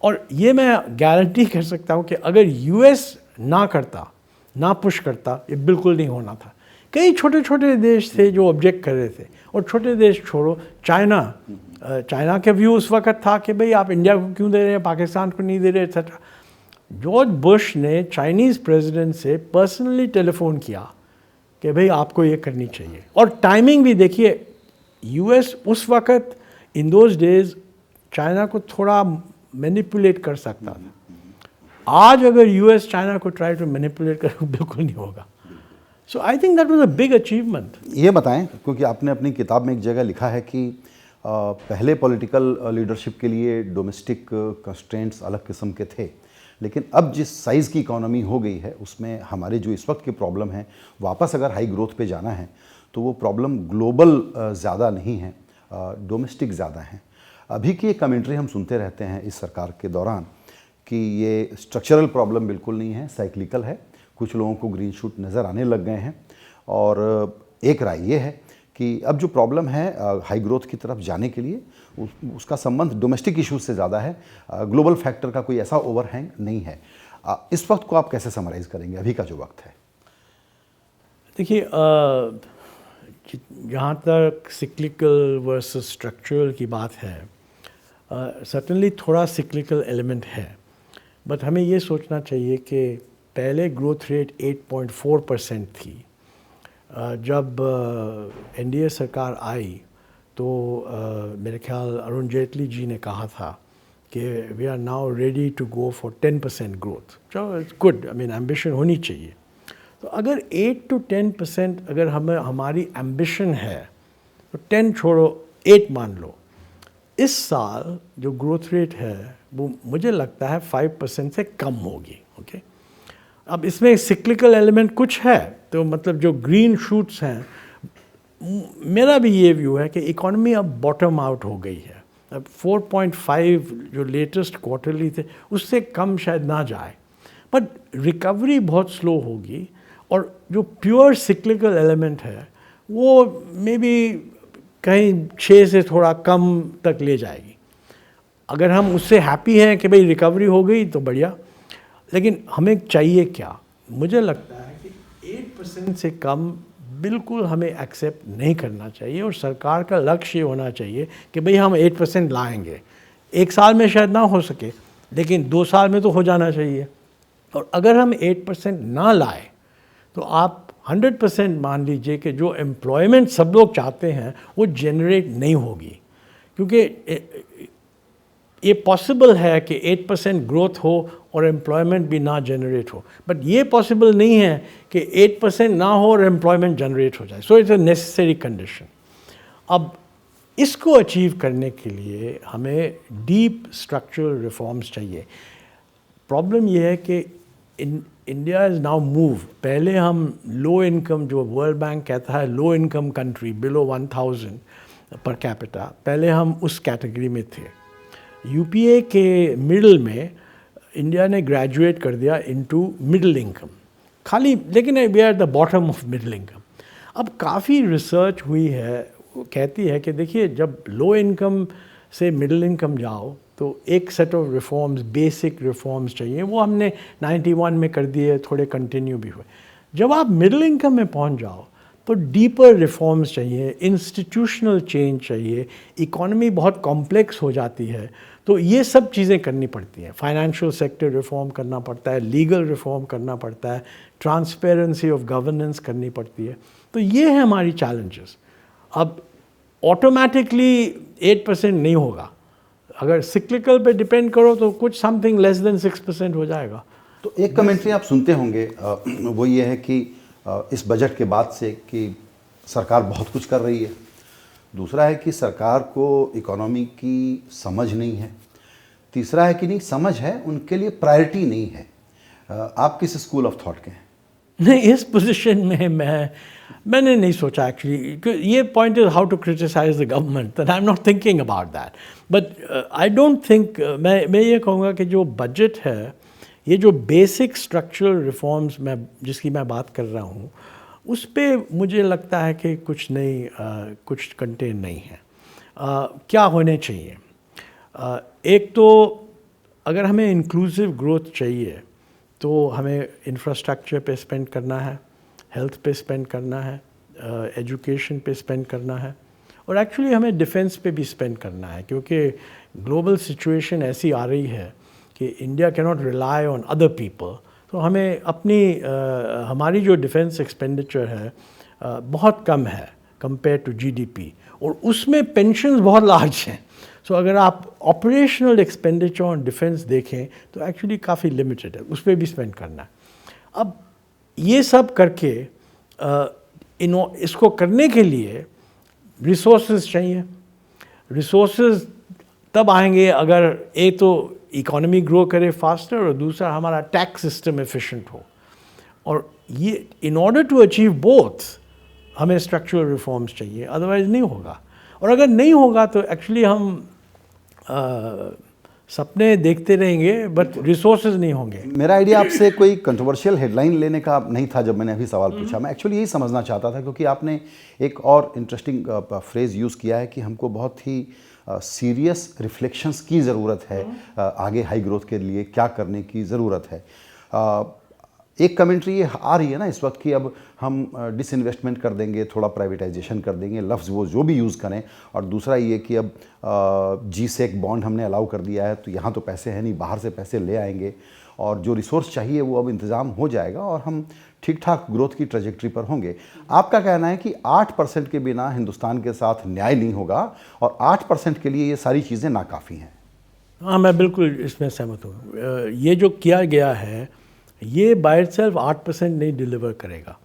और ये मैं गारंटी कर सकता हूँ कि अगर यूएस ना करता, ना पुश करता, ये बिल्कुल नहीं होना था। कई छोटे छोटे देश थे जो ऑब्जेक्ट कर रहे थे, और छोटे देश छोड़ो, चाइना का व्यू उस वक्त था कि भाई आप इंडिया को क्यों दे रहे हैं, पाकिस्तान को नहीं दे रहे, एक्सेट्रा। जॉर्ज बुश ने चाइनीज़ प्रेसिडेंट से पर्सनली टेलीफोन किया कि भाई आपको ये करनी चाहिए। और टाइमिंग भी देखिए, यूएस उस वक्त इन दोज डेज चाइना को थोड़ा मैनिपुलेट कर सकता था। आज अगर यूएस चाइना को ट्राई टू मैनिपुलेट करे, बिल्कुल नहीं होगा। So I think that was a big achievement. ये बताएं, क्योंकि आपने अपनी किताब में एक जगह लिखा है कि पहले पॉलिटिकल लीडरशिप के लिए डोमेस्टिक कंस्ट्रेंट्स अलग किस्म के थे, लेकिन अब जिस साइज़ की इकोनॉमी हो गई है उसमें हमारे जो इस वक्त की प्रॉब्लम है, वापस अगर हाई ग्रोथ पे जाना है तो वो प्रॉब्लम ग्लोबल ज़्यादा नहीं है, डोमेस्टिक ज़्यादा हैं। अभी की एक कमेंट्री हम सुनते रहते हैं इस सरकार के दौरान कि ये स्ट्रक्चरल प्रॉब्लम बिल्कुल नहीं है, साइक्लिकल है। कुछ लोगों को ग्रीन शूट नज़र आने लग गए हैं, और एक राय ये है कि अब जो प्रॉब्लम है हाई ग्रोथ की तरफ जाने के लिए, उसका संबंध डोमेस्टिक इश्यूज से ज़्यादा है, ग्लोबल फैक्टर का कोई ऐसा ओवरहैंग नहीं है। इस वक्त को आप कैसे समराइज़ करेंगे, अभी का जो वक्त है? देखिए, जहाँ तक सिक्लिकल वर्सेस स्ट्रक्चरल की बात है, सर्टनली थोड़ा सिक्लिकल एलिमेंट है, बट हमें ये सोचना चाहिए कि पहले ग्रोथ रेट 8.4% थी। जब एनडीए सरकार आई तो मेरे ख्याल अरुण जेटली जी ने कहा था कि we are now ready to go for 10% growth. चलो, it's good, I mean ambition होनी चाहिए। तो अगर 8 to 10% अगर हमारी एम्बिशन है तो 10 छोड़ो, 8 मान लो। इस साल जो ग्रोथ रेट है वो मुझे लगता है 5% से कम होगी। ओके, अब इसमें सिक्लिकल एलिमेंट कुछ है, तो मतलब जो ग्रीन शूट्स हैं, मेरा भी ये व्यू है कि इकॉनमी अब बॉटम आउट हो गई है। अब 4.5 जो लेटेस्ट क्वार्टरली थे उससे कम शायद ना जाए, बट रिकवरी बहुत स्लो होगी, और जो प्योर सिक्लिकल एलिमेंट है वो मे बी कहीं 6 से थोड़ा कम तक ले जाएगी। अगर हम उससे हैप्पी हैं कि भाई रिकवरी हो गई तो बढ़िया, लेकिन हमें चाहिए क्या? मुझे लगता है कि 8% से कम बिल्कुल हमें एक्सेप्ट नहीं करना चाहिए, और सरकार का लक्ष्य होना चाहिए कि भाई हम 8% लाएंगे। 1 साल में शायद ना हो सके, लेकिन 2 साल में तो हो जाना चाहिए। और अगर हम 8% ना लाए तो आप 100% मान लीजिए कि जो एम्प्लॉयमेंट सब लोग चाहते हैं वो जनरेट नहीं होगी, क्योंकि ये पॉसिबल है कि 8% ग्रोथ हो और एम्प्लॉयमेंट भी ना जनरेट हो, बट ये पॉसिबल नहीं है कि 8% ना हो और एम्प्लॉयमेंट जनरेट हो जाए। So it's a necessary condition. अब इसको अचीव करने के लिए हमें डीप स्ट्रक्चरल रिफॉर्म्स चाहिए। प्रॉब्लम ये है कि इंडिया इज़ नाउ मूव, पहले हम लो इनकम, जो वर्ल्ड बैंक कहता है low income country below 1000 per capita, पहले हम उस कैटेगरी में थे। यूपीए के मिडल में इंडिया ने ग्रेजुएट कर दिया इनटू मिडिल इनकम खाली, लेकिन we are the bottom of middle income. अब काफ़ी रिसर्च हुई है, वो कहती है कि देखिए जब लो इनकम से मिडिल इनकम जाओ तो एक set of reforms, basic reforms चाहिए, वो हमने 91 में कर दिए, थोड़े कंटिन्यू भी हुए। जब आप मिडिल इनकम में पहुंच जाओ तो डीपर रिफॉर्म्स चाहिए, इंस्टीट्यूशनल चेंज चाहिए, इकोनॉमी बहुत कॉम्प्लेक्स हो जाती है, तो ये सब चीज़ें करनी पड़ती हैं। फाइनेंशियल सेक्टर रिफॉर्म करना पड़ता है, लीगल रिफॉर्म करना पड़ता है, ट्रांसपेरेंसी ऑफ गवर्नेंस करनी पड़ती है। तो ये है हमारी चैलेंजेस। अब ऑटोमेटिकली 8% नहीं होगा, अगर सिक्लिकल पे डिपेंड करो तो कुछ समथिंग लेस देन 6% हो जाएगा। तो एक कमेंट्री आप सुनते होंगे, वो ये है कि इस बजट के बाद से कि सरकार बहुत कुछ कर रही है। दूसरा है कि सरकार को इकोनॉमी की समझ नहीं है। तीसरा है कि नहीं समझ है, उनके लिए प्रायोरिटी नहीं है। आप किस स्कूल ऑफ थॉट के हैं? नहीं, इस पोजीशन में मैंने नहीं सोचा एक्चुअली। ये point is how to criticise the government, that I am not thinking about that, but I don't think, मैं ये कहूँगा कि जो बजट है, ये जो बेसिक स्ट्रक्चरल रिफॉर्म्स जिसकी मैं बात कर रहा हूँ, उस पर मुझे लगता है कि कुछ कंटेन नहीं है। क्या होने चाहिए? एक तो अगर हमें इंक्लूसिव ग्रोथ चाहिए तो हमें इंफ्रास्ट्रक्चर पे स्पेंड करना है, हेल्थ पे स्पेंड करना है, एजुकेशन पे स्पेंड करना है, और एक्चुअली हमें डिफेंस पे भी स्पेंड करना है, क्योंकि ग्लोबल सिचुएशन ऐसी आ रही है कि India can not rely on other people. तो हमें हमारी जो डिफेंस एक्सपेंडिचर है बहुत कम है कंपेयर टू जीडीपी, और उसमें पेंशन्स बहुत लार्ज हैं। सो अगर आप ऑपरेशनल एक्सपेंडिचर ऑन डिफेंस देखें तो एक्चुअली काफ़ी लिमिटेड है, उस पर भी स्पेंड करना है। अब ये सब करके इसको करने के लिए रिसोर्सेज चाहिए। रिसोर्सेज तब आएंगे अगर एक तो इकोनॉमी ग्रो करे फास्टर, और दूसरा हमारा टैक्स सिस्टम एफिशिएंट हो। और ये in order to achieve both हमें स्ट्रक्चरल रिफॉर्म्स चाहिए, अदरवाइज नहीं होगा। और अगर नहीं होगा तो एक्चुअली हम सपने देखते रहेंगे बट रिसोर्सेज नहीं होंगे। मेरा आइडिया आपसे कोई कंट्रोवर्शियल हेडलाइन लेने का नहीं था जब मैंने अभी सवाल पूछा। मैं एक्चुअली यही समझना चाहता था, क्योंकि आपने एक और इंटरेस्टिंग फ्रेज़ यूज़ किया है कि हमको बहुत ही सीरियस रिफ्लेक्शंस की ज़रूरत है, आगे हाई ग्रोथ के लिए क्या करने की ज़रूरत है। एक कमेंट्री ये आ रही है ना इस वक्त कि अब हम डिसइन्वेस्टमेंट कर देंगे, थोड़ा प्राइवेटाइजेशन कर देंगे, लफ्ज़ वो जो भी यूज़ करें। और दूसरा ये कि अब G-SEC बॉन्ड हमने अलाउ कर दिया है, तो यहाँ तो पैसे हैं नहीं, बाहर से पैसे ले आएंगे, और जो रिसोर्स चाहिए वो अब इंतज़ाम हो जाएगा और हम ठीक ठाक ग्रोथ की ट्रेजेक्ट्री पर होंगे। आपका कहना है कि 8% के बिना हिंदुस्तान के साथ न्याय नहीं होगा, और 8% के लिए ये सारी चीज़ें नाकाफ़ी हैं। हाँ, मैं बिल्कुल इसमें सहमत हूँ। ये जो किया गया है ये बाय इटसेल्फ 8% नहीं डिलीवर करेगा,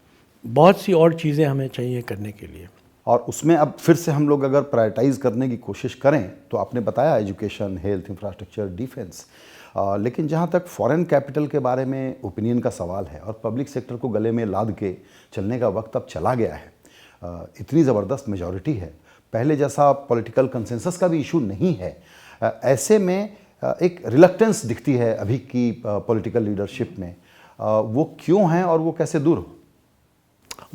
बहुत सी और चीज़ें हमें चाहिए करने के लिए। और उसमें अब फिर से हम लोग अगर प्रायोरिटाइज़ करने की कोशिश करें तो आपने बताया एजुकेशन, हेल्थ, इंफ्रास्ट्रक्चर, डिफेंस, लेकिन जहाँ तक फॉरेन कैपिटल के बारे में ओपिनियन का सवाल है और पब्लिक सेक्टर को गले में लाद के चलने का वक्त अब चला गया है। इतनी ज़बरदस्त मेजॉरिटी है, पहले जैसा पॉलिटिकल कंसेंसस का भी इशू नहीं है। ऐसे में एक रिलक्टेंस दिखती है अभी की पॉलिटिकल लीडरशिप में, वो क्यों है और वो कैसे दूर हो?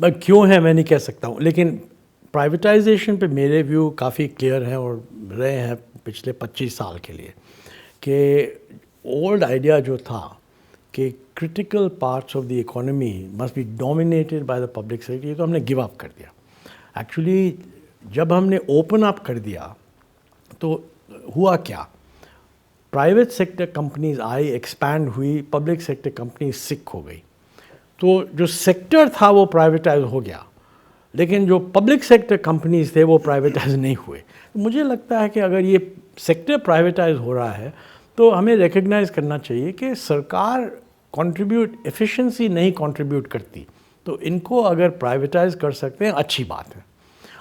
बट क्यों है मैं नहीं कह सकता हूँ, लेकिन प्राइवेटाइजेशन पे मेरे व्यू काफ़ी क्लियर हैं और रहे हैं पिछले 25 साल के लिए, कि ओल्ड आइडिया जो था कि critical parts of the economy must be dominated by the public sector, ये तो हमने गिव अप कर दिया। एक्चुअली जब हमने ओपन अप कर दिया तो हुआ क्या प्राइवेट सेक्टर कंपनीज आई, एक्सपैंड हुई, पब्लिक सेक्टर कंपनीज सिक हो गई, तो जो सेक्टर था वो प्राइवेटाइज हो गया, लेकिन जो पब्लिक सेक्टर कंपनीज थे वो प्राइवेटाइज नहीं हुए। तो मुझे लगता है कि अगर ये सेक्टर प्राइवेटाइज हो रहा है तो हमें रिकग्नाइज करना चाहिए कि सरकार कंट्रीब्यूट एफिशिएंसी नहीं कंट्रीब्यूट करती, तो इनको अगर प्राइवेटाइज कर सकते हैं अच्छी बात है।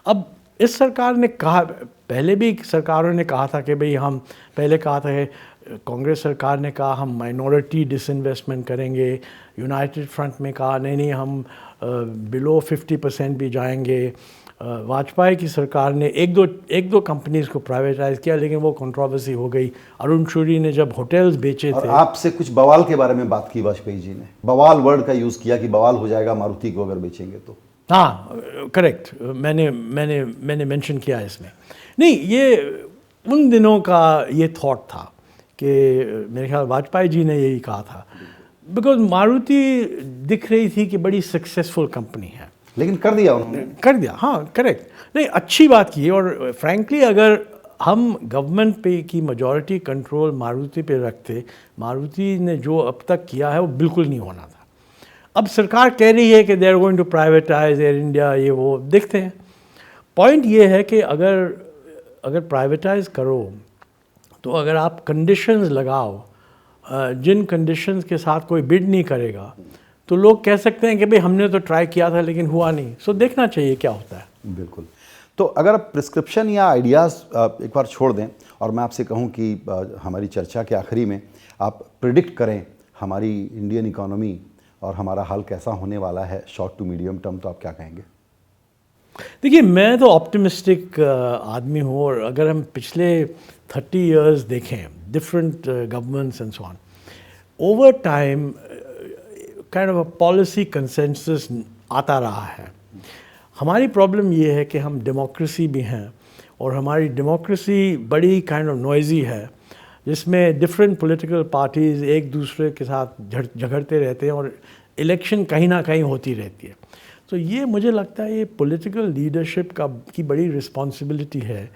अब इस सरकार ने कहा, पहले भी सरकारों ने कहा था कि भाई हम पहले कहा था कि कांग्रेस सरकार ने कहा हम माइनॉरिटी डिसइन्वेस्टमेंट करेंगे, यूनाइटेड फ्रंट में कहा नहीं हम बिलो 50% भी जाएंगे, वाजपेयी की सरकार ने एक दो कंपनीज को प्राइवेटाइज किया, लेकिन वो कंट्रोवर्सी हो गई। अरुण शूरी ने जब होटल्स बेचे और थे, आपसे कुछ बवाल के बारे में बात की वाजपेयी जी ने, बवाल वर्ड का यूज़ किया कि बवाल हो जाएगा मारुति को अगर बेचेंगे तो। हाँ करेक्ट, मैंने मेंशन किया इसमें। नहीं, ये उन दिनों का ये थॉट था कि मेरे ख्याल वाजपेयी जी ने यही कहा था, बिकॉज मारुति दिख रही थी कि बड़ी सक्सेसफुल कंपनी है, लेकिन कर दिया उन्होंने, कर दिया। हाँ करेक्ट, नहीं अच्छी बात की। और फ्रैंकली अगर हम गवर्नमेंट पे की मेजॉरिटी कंट्रोल मारुति पे रखते, मारुति ने जो अब तक किया है वो बिल्कुल नहीं होना था। अब सरकार कह रही है कि they are going to privatise Air India, ये वो देखते हैं। पॉइंट ये है कि अगर प्राइवेटाइज करो तो अगर आप कंडीशंस लगाओ, जिन कंडीशंस के साथ कोई बिड नहीं करेगा, तो लोग कह सकते हैं कि भाई हमने तो ट्राई किया था लेकिन हुआ नहीं। सो देखना चाहिए क्या होता है। बिल्कुल। तो अगर आप प्रिस्क्रिप्शन या आइडियाज़ एक बार छोड़ दें और मैं आपसे कहूं कि हमारी चर्चा के आखिरी में आप प्रिडिक्ट करें हमारी इंडियन इकोनॉमी और हमारा हाल कैसा होने वाला है शॉर्ट टू मीडियम टर्म, तो आप क्या कहेंगे? देखिए, मैं तो ऑप्टिमिस्टिक आदमी हूँ, और अगर हम पिछले 30 इयर्स देखें, different governments and so on, over time kind of a policy consensus आता रहा है। हमारी प्रॉब्लम ये है कि हम डेमोक्रेसी भी हैं, और हमारी डेमोक्रेसी बड़ी काइंड ऑफ नॉइजी है, जिसमें डिफरेंट पॉलिटिकल पार्टीज़ एक दूसरे के साथ झगड़ते रहते हैं और इलेक्शन कहीं ना कहीं होती रहती है। तो ये मुझे लगता है ये पॉलिटिकल लीडरशिप की बड़ी रिस्पॉन्सिबिलिटी है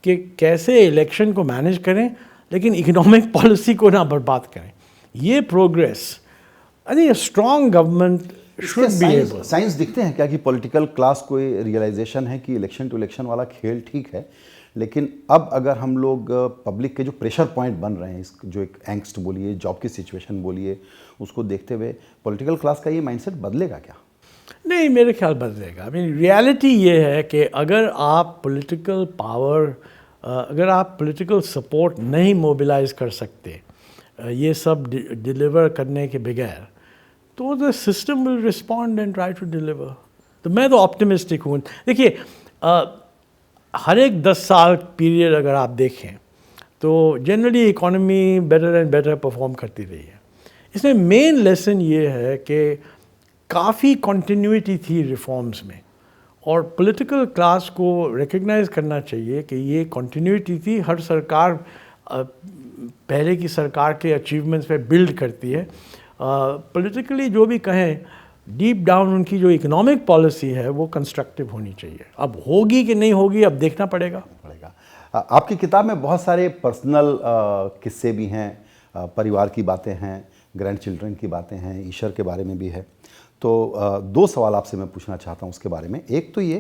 कि कैसे इलेक्शन को मैनेज करें लेकिन इकोनॉमिक पॉलिसी को ना बर्बाद करें। ये progress, I think strong government should be able. Science दिखते हैं क्या कि पॉलिटिकल क्लास को ये रियलाइजेशन है कि इलेक्शन टू इलेक्शन वाला खेल ठीक है, लेकिन अब अगर हम लोग पब्लिक के जो प्रेशर पॉइंट बन रहे हैं, इस जो एक एंगस्ट बोलिए, जॉब की सिचुएशन बोलिए, उसको देखते हुए पॉलिटिकल क्लास का ये माइंडसेट बदलेगा क्या? नहीं, मेरे ख्याल बदलेगा। आई मीन रियलिटी ये है कि अगर आप पॉलिटिकल पावर, अगर आप पॉलिटिकल सपोर्ट नहीं मोबिलाइज कर सकते ये सब डिलीवर करने के बगैर, तो the system will respond and try to deliver. तो मैं तो ऑप्टिमिस्टिक हूँ। देखिए, हर एक 10 साल पीरियड अगर आप देखें तो generally economy better and better perform करती रही है। इसमें मेन लेसन ये है कि काफ़ी कंटिन्यूटी थी रिफॉर्म्स में, और पॉलिटिकल क्लास को रिकग्नाइज करना चाहिए कि ये कंटिन्यूटी थी। हर सरकार पहले की सरकार के अचीवमेंट्स पे बिल्ड करती है। पॉलिटिकली जो भी कहें, डीप डाउन उनकी जो इकोनॉमिक पॉलिसी है वो कंस्ट्रक्टिव होनी चाहिए। अब होगी कि नहीं होगी, अब देखना पड़ेगा। आपकी किताब में बहुत सारे पर्सनल किस्से भी हैं, परिवार की बातें हैं, ग्रैंड चिल्ड्रन की बातें हैं, ईश्वर के बारे में भी है। तो 2 सवाल आपसे मैं पूछना चाहता हूँ उसके बारे में। एक तो ये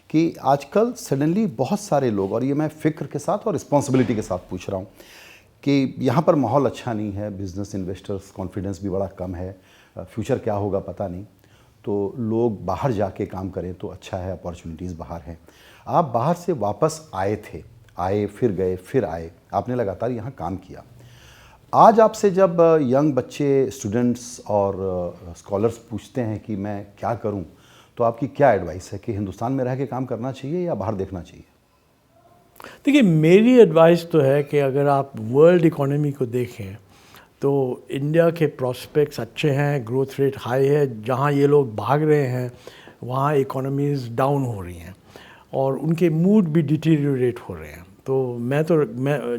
कि आजकल सडनली बहुत सारे लोग, और ये मैं फ़िक्र के साथ और रिस्पॉन्सिबिलिटी के साथ पूछ रहा हूँ, कि यहाँ पर माहौल अच्छा नहीं है, बिजनेस इन्वेस्टर्स कॉन्फिडेंस भी बड़ा कम है, फ्यूचर क्या होगा पता नहीं, तो लोग बाहर जाके काम करें तो अच्छा है, अपॉर्चुनिटीज़ बाहर हैं। आप बाहर से वापस आए फिर गए फिर आए, आपने लगातार यहाँ काम किया। आज आपसे जब यंग बच्चे, स्टूडेंट्स और स्कॉलर्स पूछते हैं कि मैं क्या करूं, तो आपकी क्या एडवाइस है कि हिंदुस्तान में रह के काम करना चाहिए या बाहर देखना चाहिए? देखिए, मेरी एडवाइस तो है कि अगर आप वर्ल्ड इकोनॉमी को देखें तो इंडिया के प्रॉस्पेक्ट्स अच्छे हैं, ग्रोथ रेट हाई है। जहाँ ये लोग भाग रहे हैं वहाँ इकोनॉमीज़ डाउन हो रही हैं और उनके मूड भी डिटीरियोरेट हो रहे हैं। तो मैं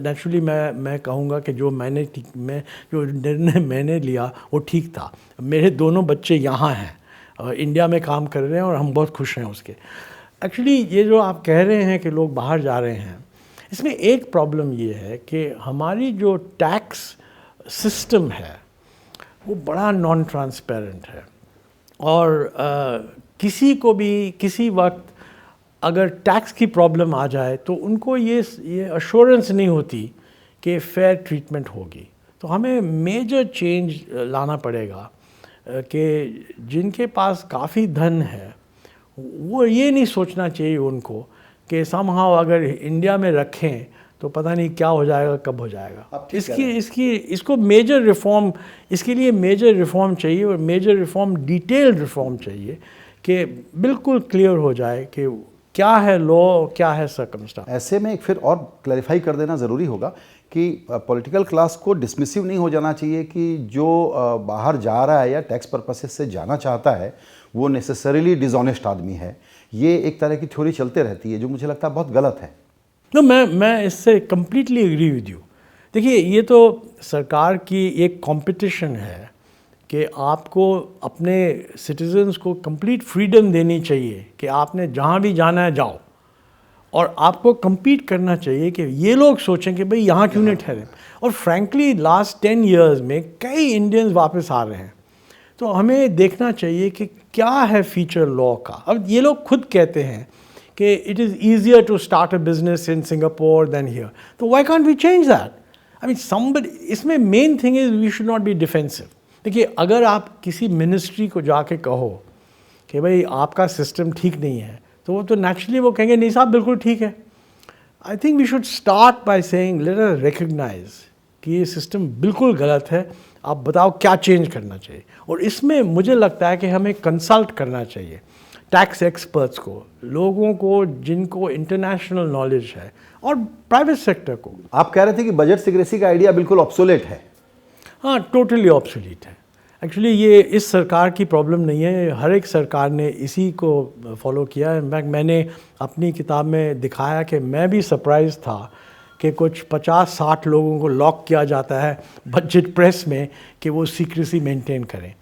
नेचुरली मैं कहूँगा कि जो निर्णय मैंने लिया वो ठीक था। मेरे दोनों बच्चे यहाँ हैं, इंडिया में काम कर रहे हैं और हम बहुत खुश हैं उसके। एक्चुअली ये जो आप कह रहे हैं कि लोग बाहर जा रहे हैं, इसमें एक प्रॉब्लम ये है कि हमारी जो टैक्स सिस्टम है वो बड़ा नॉन ट्रांसपेरेंट है, और किसी को भी किसी वक्त अगर टैक्स की प्रॉब्लम आ जाए तो उनको ये अश्योरेंस नहीं होती कि फेयर ट्रीटमेंट होगी। तो हमें मेजर चेंज लाना पड़ेगा कि जिनके पास काफ़ी धन है वो ये नहीं सोचना चाहिए उनको कि समहाउ अगर इंडिया में रखें तो पता नहीं क्या हो जाएगा, कब हो जाएगा। इसको मेजर रिफॉर्म, इसके लिए मेजर रिफॉर्म चाहिए, और मेजर रिफॉर्म डिटेल्ड रिफॉर्म चाहिए कि बिल्कुल क्लियर हो जाए कि क्या है लॉ, क्या है सर्कमस्टेंस। ऐसे में एक फिर और क्लैरिफाई कर देना ज़रूरी होगा कि पॉलिटिकल क्लास को डिसमिसिव नहीं हो जाना चाहिए कि जो बाहर जा रहा है या टैक्स पर्पसेस से जाना चाहता है वो नेसेसरीली डिसऑनेस्ट आदमी है। ये एक तरह की थ्योरी चलते रहती है जो मुझे लगता है बहुत गलत है। तो मैं इससे कम्प्लीटली एग्री विद यू। देखिए, ये तो सरकार की एक कंपटीशन है कि आपको अपने सिटीजन्स को कंप्लीट फ्रीडम देनी चाहिए कि आपने जहाँ भी जाना है जाओ, और आपको compete करना चाहिए कि ये लोग सोचें कि भाई यहाँ क्यों नहीं ठहरे। और फ्रैंकली लास्ट 10 years में कई इंडियंस वापस आ रहे हैं, तो हमें देखना चाहिए कि क्या है फीचर लॉ का। अब ये लोग खुद कहते हैं कि it is easier to start a business in Singapore than here, तो why can't we change that? I mean somebody, इसमें main thing is we should not be defensive. देखिए, अगर आप किसी मिनिस्ट्री को जाके कहो कि भाई आपका सिस्टम ठीक नहीं है, तो वो तो नेचुरली वो कहेंगे नहीं साहब बिल्कुल ठीक है। I think we should start by saying let us recognise कि ये सिस्टम बिल्कुल गलत है, आप बताओ क्या चेंज करना चाहिए। और इसमें मुझे लगता है कि हमें कंसल्ट करना चाहिए टैक्स एक्सपर्ट्स को, लोगों को जिनको इंटरनेशनल नॉलेज है, और प्राइवेट सेक्टर को। आप कह रहे थे कि बजट सीक्रेसी का आइडिया बिल्कुल ऑब्सोलेट है। हाँ, टोटली ऑब्सोलीट है। एक्चुअली ये इस सरकार की प्रॉब्लम नहीं है, हर एक सरकार ने इसी को फॉलो किया है। इनफैक्ट मैंने अपनी किताब में दिखाया कि मैं भी सरप्राइज था कि कुछ 50-60 लोगों को लॉक किया जाता है बजट प्रेस में कि वो सीक्रेसी मेंटेन करें।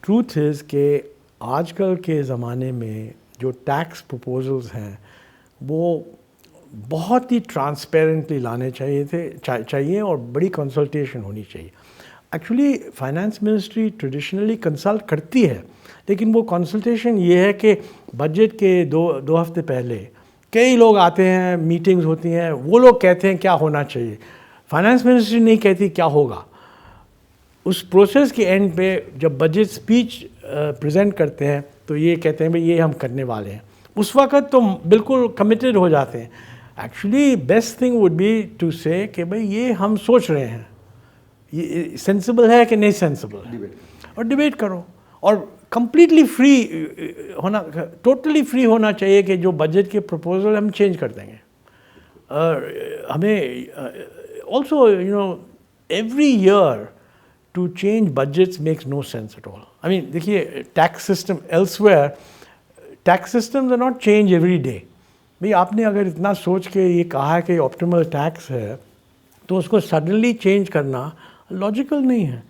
ट्रूथ इज़ कि आजकल के ज़माने में जो टैक्स प्रपोजल्स हैं वो बहुत ही ट्रांसपेरेंटली लाने चाहिए और बड़ी कंसल्टेशन होनी चाहिए। Actually finance ministry traditionally consult करती है, लेकिन वो कंसल्टेशन ये है कि बजट के दो हफ्ते पहले कई लोग आते हैं, मीटिंग्स होती हैं, वो लोग कहते हैं क्या होना चाहिए, फाइनेंस मिनिस्ट्री नहीं कहती क्या होगा। उस प्रोसेस के एंड पे जब बजट स्पीच प्रेजेंट करते हैं तो ये कहते हैं भाई ये हम करने वाले हैं, उस वक्त तो बिल्कुल कमिटेड हो जाते हैं। Actually best thing would be to say कि भाई ये हम सोच रहे हैं, ये सेंसिबल है कि नहीं सेंसिबल है, और डिबेट करो। और कंप्लीटली फ्री होना, टोटली फ्री होना चाहिए कि जो बजट के प्रपोजल हम चेंज कर देंगे। हमें also every year to change budgets makes no sense at all. I mean देखिए, tax system elsewhere, tax systems are not change every day. भाई आपने अगर इतना सोच के ये कहा है कि ऑप्टिमल टैक्स है तो उसको सडनली चेंज करना लॉजिकल नहीं है।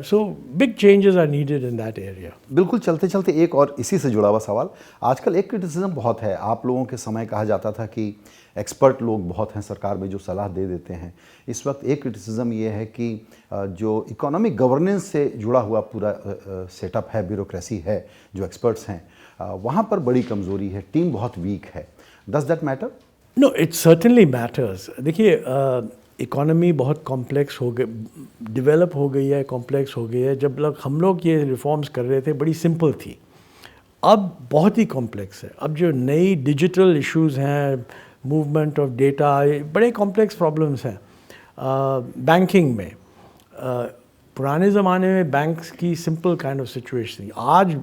So big changes are needed in that area. बिल्कुल। चलते चलते एक और इसी से जुड़ा हुआ सवाल, आजकल एक क्रिटिसिज्म बहुत है, आप लोगों के समय कहा जाता था कि एक्सपर्ट लोग बहुत हैं सरकार में जो सलाह दे देते हैं। इस वक्त एक क्रिटिसिज्म ये है कि जो इकोनॉमिक गवर्नेंस से जुड़ा हुआ पूरा सेटअप है, ब्यूरोक्रेसी है, जो एक्सपर्ट्स हैं वहाँ पर बड़ी कमज़ोरी है, टीम बहुत वीक है। Does that matter? No, it certainly matters. देखिए, इकोनॉमी बहुत कॉम्प्लेक्स हो गई, डेवलप हो गई है, कॉम्प्लेक्स हो गई है। जब हम लोग ये रिफॉर्म्स कर रहे थे बड़ी सिंपल थी, अब बहुत ही कॉम्प्लेक्स है। अब जो नई डिजिटल इश्यूज़ हैं, मूवमेंट ऑफ डेटा, बड़े कॉम्प्लेक्स प्रॉब्लम्स हैं। बैंकिंग में पुराने ज़माने में बैंक्स की सिंपल काइंड ऑफ सिचुएशन थी, आज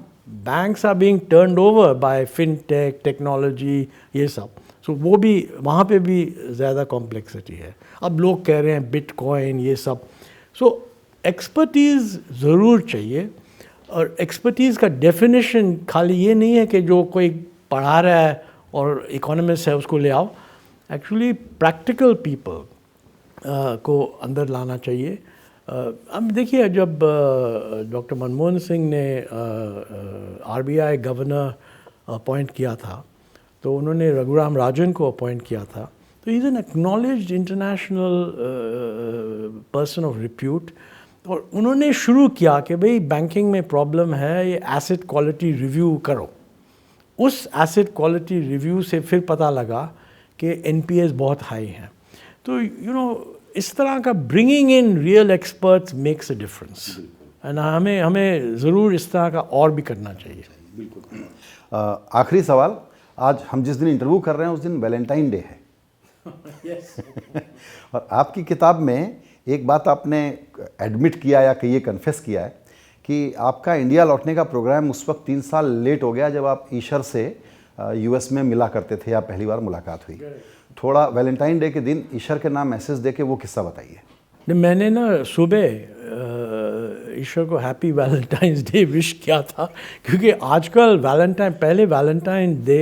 banks are being turned over by fintech, technology, ये सब। सो वो भी, वहाँ पे भी ज़्यादा कॉम्प्लेक्सिटी है। अब लोग कह रहे हैं बिटकॉइन, ये सब। सो एक्सपर्टीज़ ज़रूर चाहिए, और एक्सपर्टीज़ का डेफिनेशन खाली ये नहीं है कि जो कोई पढ़ा रहा है और इकोनॉमिस्ट है उसको ले आओ। एक्चुअली प्रैक्टिकल पीपल को अंदर लाना चाहिए। अब देखिए, जब डॉक्टर मनमोहन सिंह ने RBI गवर्नर अपॉइंट किया था तो उन्होंने रघुराम राजन को अपॉइंट किया था। तो is an acknowledged international person of repute. और उन्होंने शुरू किया कि भाई बैंकिंग में प्रॉब्लम है, ये एसेट क्वालिटी रिव्यू करो। उस एसेट क्वालिटी रिव्यू से फिर पता लगा कि एनपीएस बहुत हाई हैं। तो इस तरह का bringing in real experts makes a difference, and हमें ज़रूर इस तरह का और भी करना चाहिए। बिल्कुल। आखिरी सवाल, आज हम जिस दिन इंटरव्यू कर रहे हैं उस दिन वैलेंटाइन डे है। Yes. और आपकी किताब में एक बात आपने एडमिट किया या कि ये कन्फेस किया है कि आपका इंडिया लौटने का प्रोग्राम उस वक्त 3 साल लेट हो गया जब आप ईशर से यूएस में मिला करते थे या पहली बार मुलाकात हुई। थोड़ा वैलेंटाइन डे के दिन ईशर के नाम मैसेज दे के वो किस्सा बताइए। मैंने ना सुबह ईश्वर को हैप्पी वैलेंटाइंस डे विश किया था, क्योंकि आजकल पहले वैलेंटाइन डे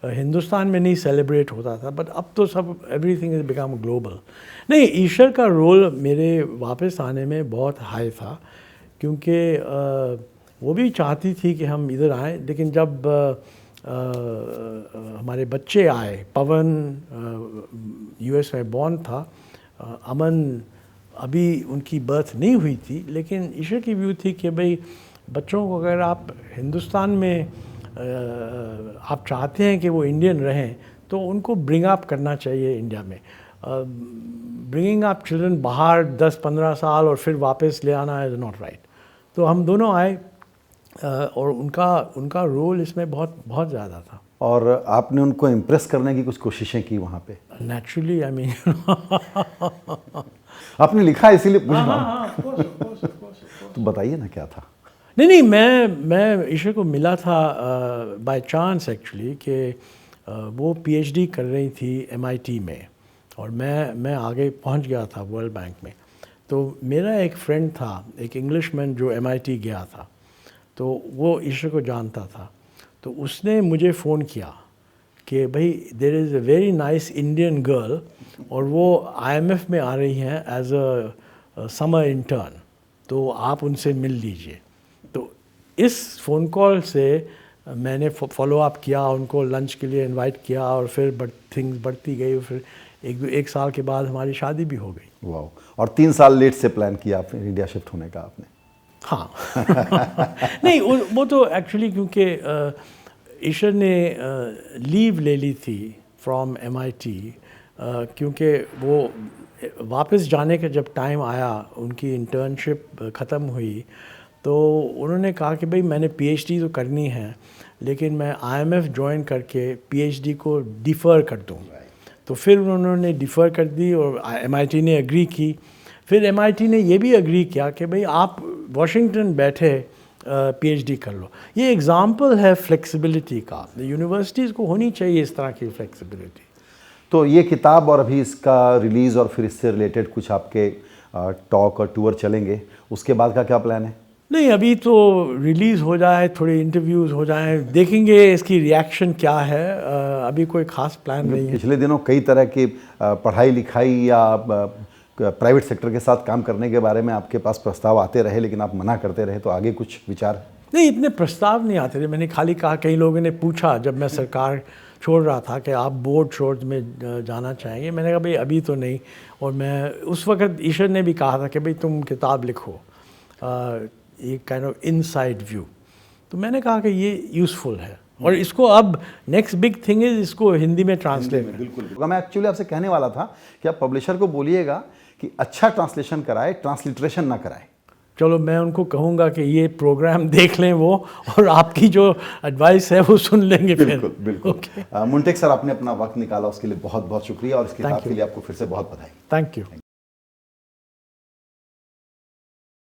हिंदुस्तान में नहीं सेलिब्रेट होता था, बट अब तो सब एवरीथिंग इज बिकम ग्लोबल। नहीं, ईश्वर का रोल मेरे वापस आने में बहुत हाई था, क्योंकि वो भी चाहती थी कि हम इधर आएँ, लेकिन जब हमारे बच्चे आए, पवन यूएस में बॉर्न था, अमन अभी उनकी बर्थ नहीं हुई थी, लेकिन ईश्वर की व्यू थी कि भाई बच्चों को अगर आप हिंदुस्तान में आप चाहते हैं कि वो इंडियन रहें तो उनको ब्रिंग अप करना चाहिए इंडिया में। ब्रिंगिंग अप चिल्ड्रन बाहर 10-15 साल और फिर वापस ले आना इज़ नॉट राइट। तो हम दोनों आए और उनका रोल इसमें बहुत बहुत ज़्यादा था। और आपने उनको इम्प्रेस करने की कुछ कोशिशें की वहाँ पे? नेचुरली, आई मीन आपने लिखा है इसीलिए पूछ रहा हूँ। तो बताइए ना क्या था। नहीं, मैं ईश्वर को मिला था बाय चांस एक्चुअली, कि वो पीएचडी कर रही थी एमआईटी में और मैं आगे पहुंच गया था वर्ल्ड बैंक में। तो मेरा एक फ्रेंड था, एक इंग्लिशमैन जो एमआईटी गया था, तो वो ईश्वर को जानता था। तो उसने मुझे फ़ोन किया कि भाई there is a very nice Indian girl और वो आईएमएफ में आ रही हैं एज अ समर इंटर्न, तो आप उनसे मिल लीजिए। तो इस फ़ोन कॉल से मैंने फॉलो अप किया, उनको लंच के लिए इनवाइट किया और फिर थिंग्स बढ़ती गई। फिर एक साल के बाद हमारी शादी भी हो गई। वाह। और 3 साल लेट से प्लान किया आपने इंडिया शिफ्ट होने का आपने? हाँ। नहीं, वो तो एक्चुअली क्योंकि ईश्वर ने लीव ले ली थी फ्रॉम एमआईटी, क्योंकि वो वापस जाने का जब टाइम आया, उनकी इंटर्नशिप ख़त्म हुई, तो उन्होंने कहा कि भाई मैंने पीएचडी तो करनी है, लेकिन मैं आईएमएफ ज्वाइन करके पीएचडी को डिफ़र कर दूँ। तो फिर उन्होंने डिफ़र कर दी और एमआईटी ने एग्री की। फिर एमआईटी ने ये भी एग्री किया कि भाई आप वॉशिंगटन बैठे पीएचडी कर लो। ये एग्जाम्पल है फ्लेक्सिबिलिटी का। यूनिवर्सिटीज़ को होनी चाहिए इस तरह की फ्लेक्सिबिलिटी। तो ये किताब और अभी इसका रिलीज़ और फिर इससे रिलेटेड कुछ आपके टॉक और टूर चलेंगे, उसके बाद का क्या प्लान है? नहीं, अभी तो रिलीज़ हो जाए, थोड़े इंटरव्यूज़ हो जाएं, देखेंगे इसकी रिएक्शन क्या है। अभी कोई ख़ास प्लान नहीं है। पिछले दिनों कई तरह की पढ़ाई लिखाई या प्राइवेट सेक्टर के साथ काम करने के बारे में आपके पास प्रस्ताव आते रहे, लेकिन आप मना करते रहे, तो आगे कुछ विचार? नहीं, इतने प्रस्ताव नहीं आते थे। मैंने खाली कहा, कई लोगों ने पूछा जब मैं सरकार छोड़ रहा था कि आप बोर्ड शोर्स में जाना चाहेंगे। मैंने कहा भाई अभी तो नहीं। और मैं उस वक्त ईश्वर ने भी कहा था कि भाई तुम किताब लिखो, एक काइंड ऑफ इनसाइड व्यू। तो मैंने कहा कि ये यूज़फुल है और इसको अब नेक्स्ट बिग थिंग इज़ इसको हिंदी में ट्रांसलेट। बिल्कुल। मैं एक्चुअली आपसे कहने वाला था कि आप पब्लिशर को बोलिएगा कि अच्छा ट्रांसलेशन कराए, ट्रांसलिट्रेशन ना कराए। चलो, मैं उनको कहूँगा कि ये प्रोग्राम देख लें वो, और आपकी जो एडवाइस है वो सुन लेंगे। बिल्कुल बिल्कुल। मुंटेक सर, आपने अपना वक्त निकाला उसके लिए बहुत बहुत शुक्रिया और इस किताब के लिए आपको फिर से बहुत बधाई। Thank you.